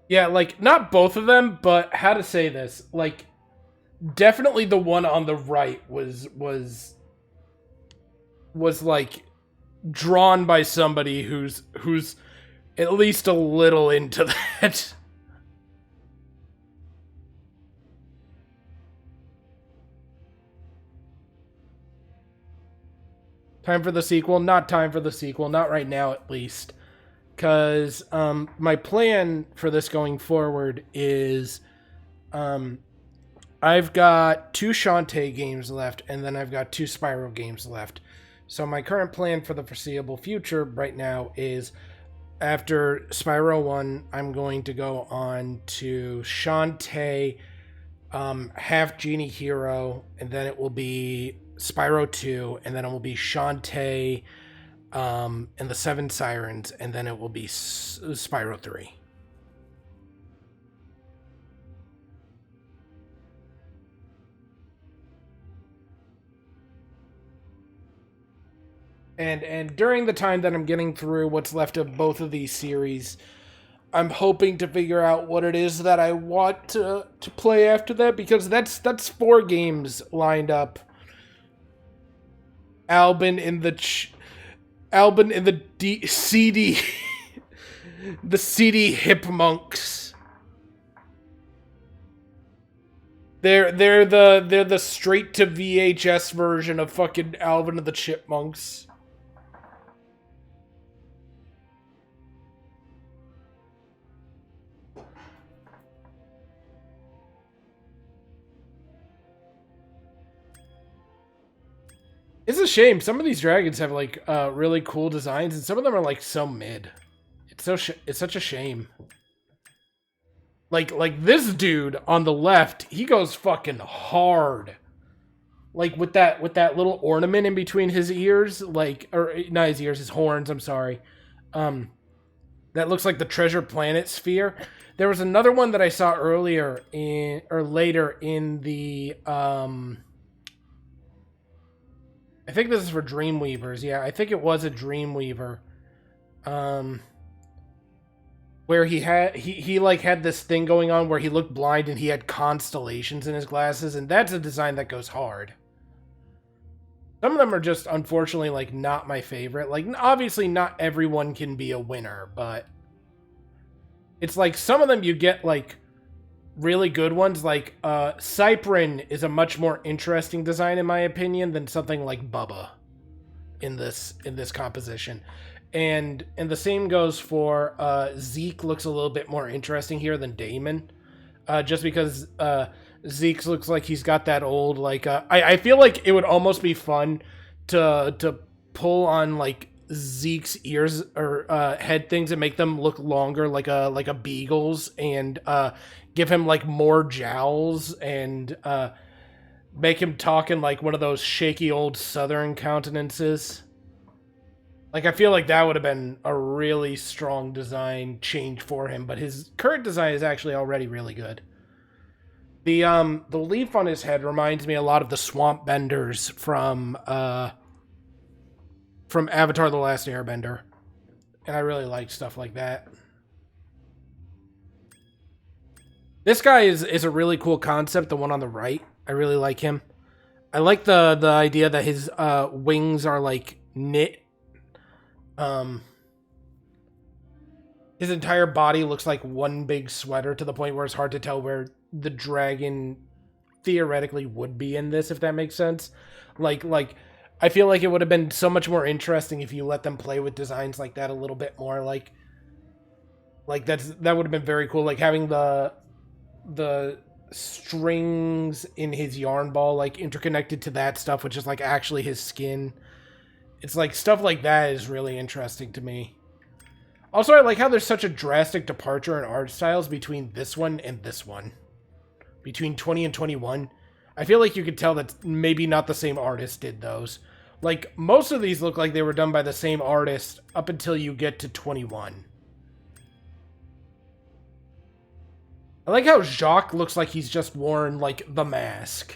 Yeah, like, not both of them, but how to say this? Like, definitely the one on the right was like, drawn by somebody who's at least a little into that. Time for the sequel? Not time for the sequel. Not right now, at least. Because my plan for this going forward is I've got 2 Shantae games left, and then I've got 2 Spyro games left. So my current plan for the foreseeable future right now is after Spyro 1, I'm going to go on to Shantae, Half Genie Hero, and then it will be Spyro 2, and then it will be Shantae, and the 7 Sirens, and then it will be Spyro 3. And during the time that I'm getting through what's left of both of these series, I'm hoping to figure out what it is that I want to play after that, because that's 4 games lined up. Albin in the CD the CD Hipmunks. They're the straight to VHS version of fucking Alvin and the Chipmunks. It's a shame. Some of these dragons have like really cool designs, and some of them are like so mid. It's such a shame. Like this dude on the left, he goes fucking hard. Like with that little ornament in between his ears, like, or not his ears, his horns. I'm sorry. That looks like the Treasure Planet sphere. There was another one that I saw later in the I think this is for Dreamweavers. Yeah, I think it was a Dreamweaver. Where he like had this thing going on where he looked blind and he had constellations in his glasses, and that's a design that goes hard. Some of them are just unfortunately like not my favorite. Like obviously not everyone can be a winner, but it's like some of them you get like really good ones, like Cyprin is a much more interesting design in my opinion than something like Bubba in this composition. And the same goes for Zeke. Looks a little bit more interesting here than Damon, just because Zeke looks like he's got that old like I feel like it would almost be fun to pull on like Zeke's ears or head things and make them look longer like a beagle's, and give him like more jowls, and make him talk in like one of those shaky old southern countenances. Like I feel like that would have been a really strong design change for him, but his current design is actually already really good. The leaf on his head reminds me a lot of the swamp benders from Avatar: The Last Airbender, and I really like stuff like that. This guy is a really cool concept, the one on the right. I really like him. I like the idea that his wings are like knit. His entire body looks like one big sweater to the point where it's hard to tell where the dragon theoretically would be in this, if that makes sense. Like I feel like it would have been so much more interesting if you let them play with designs like that a little bit more. Like that would have been very cool. Like having the strings in his yarn ball like interconnected to that stuff, which is like actually his skin. It's like stuff like that is really interesting to me. Also, I like how there's such a drastic departure in art styles between this one and this one. Between 20 and 21. I feel like you could tell that maybe not the same artist did those. Like, most of these look like they were done by the same artist up until you get to 21. I like how Jacques looks like he's just worn, like, the mask.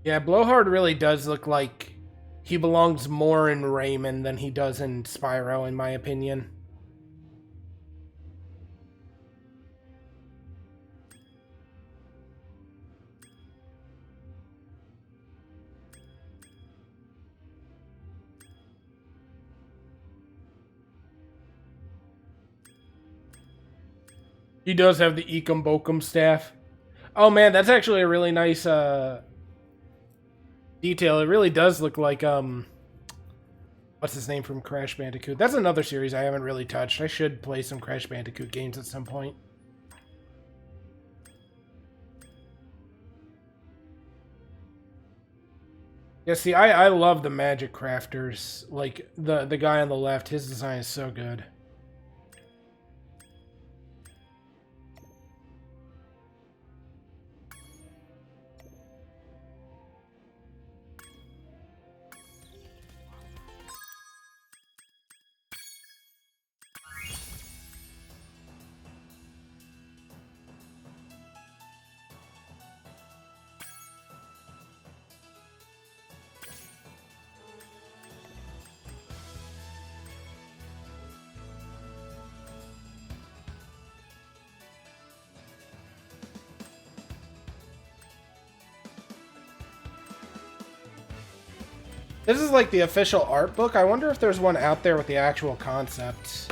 Yeah, Blowhard really does look like he belongs more in Rayman than he does in Spyro, in my opinion. He does have the Ekum Bokum staff. Oh man, that's actually a really nice detail. It really does look like, what's his name from Crash Bandicoot? That's another series I haven't really touched. I should play some Crash Bandicoot games at some point. Yeah, see, I love the Magic Crafters. Like, the guy on the left, his design is so good. This is like the official art book. I wonder if there's one out there with the actual concepts.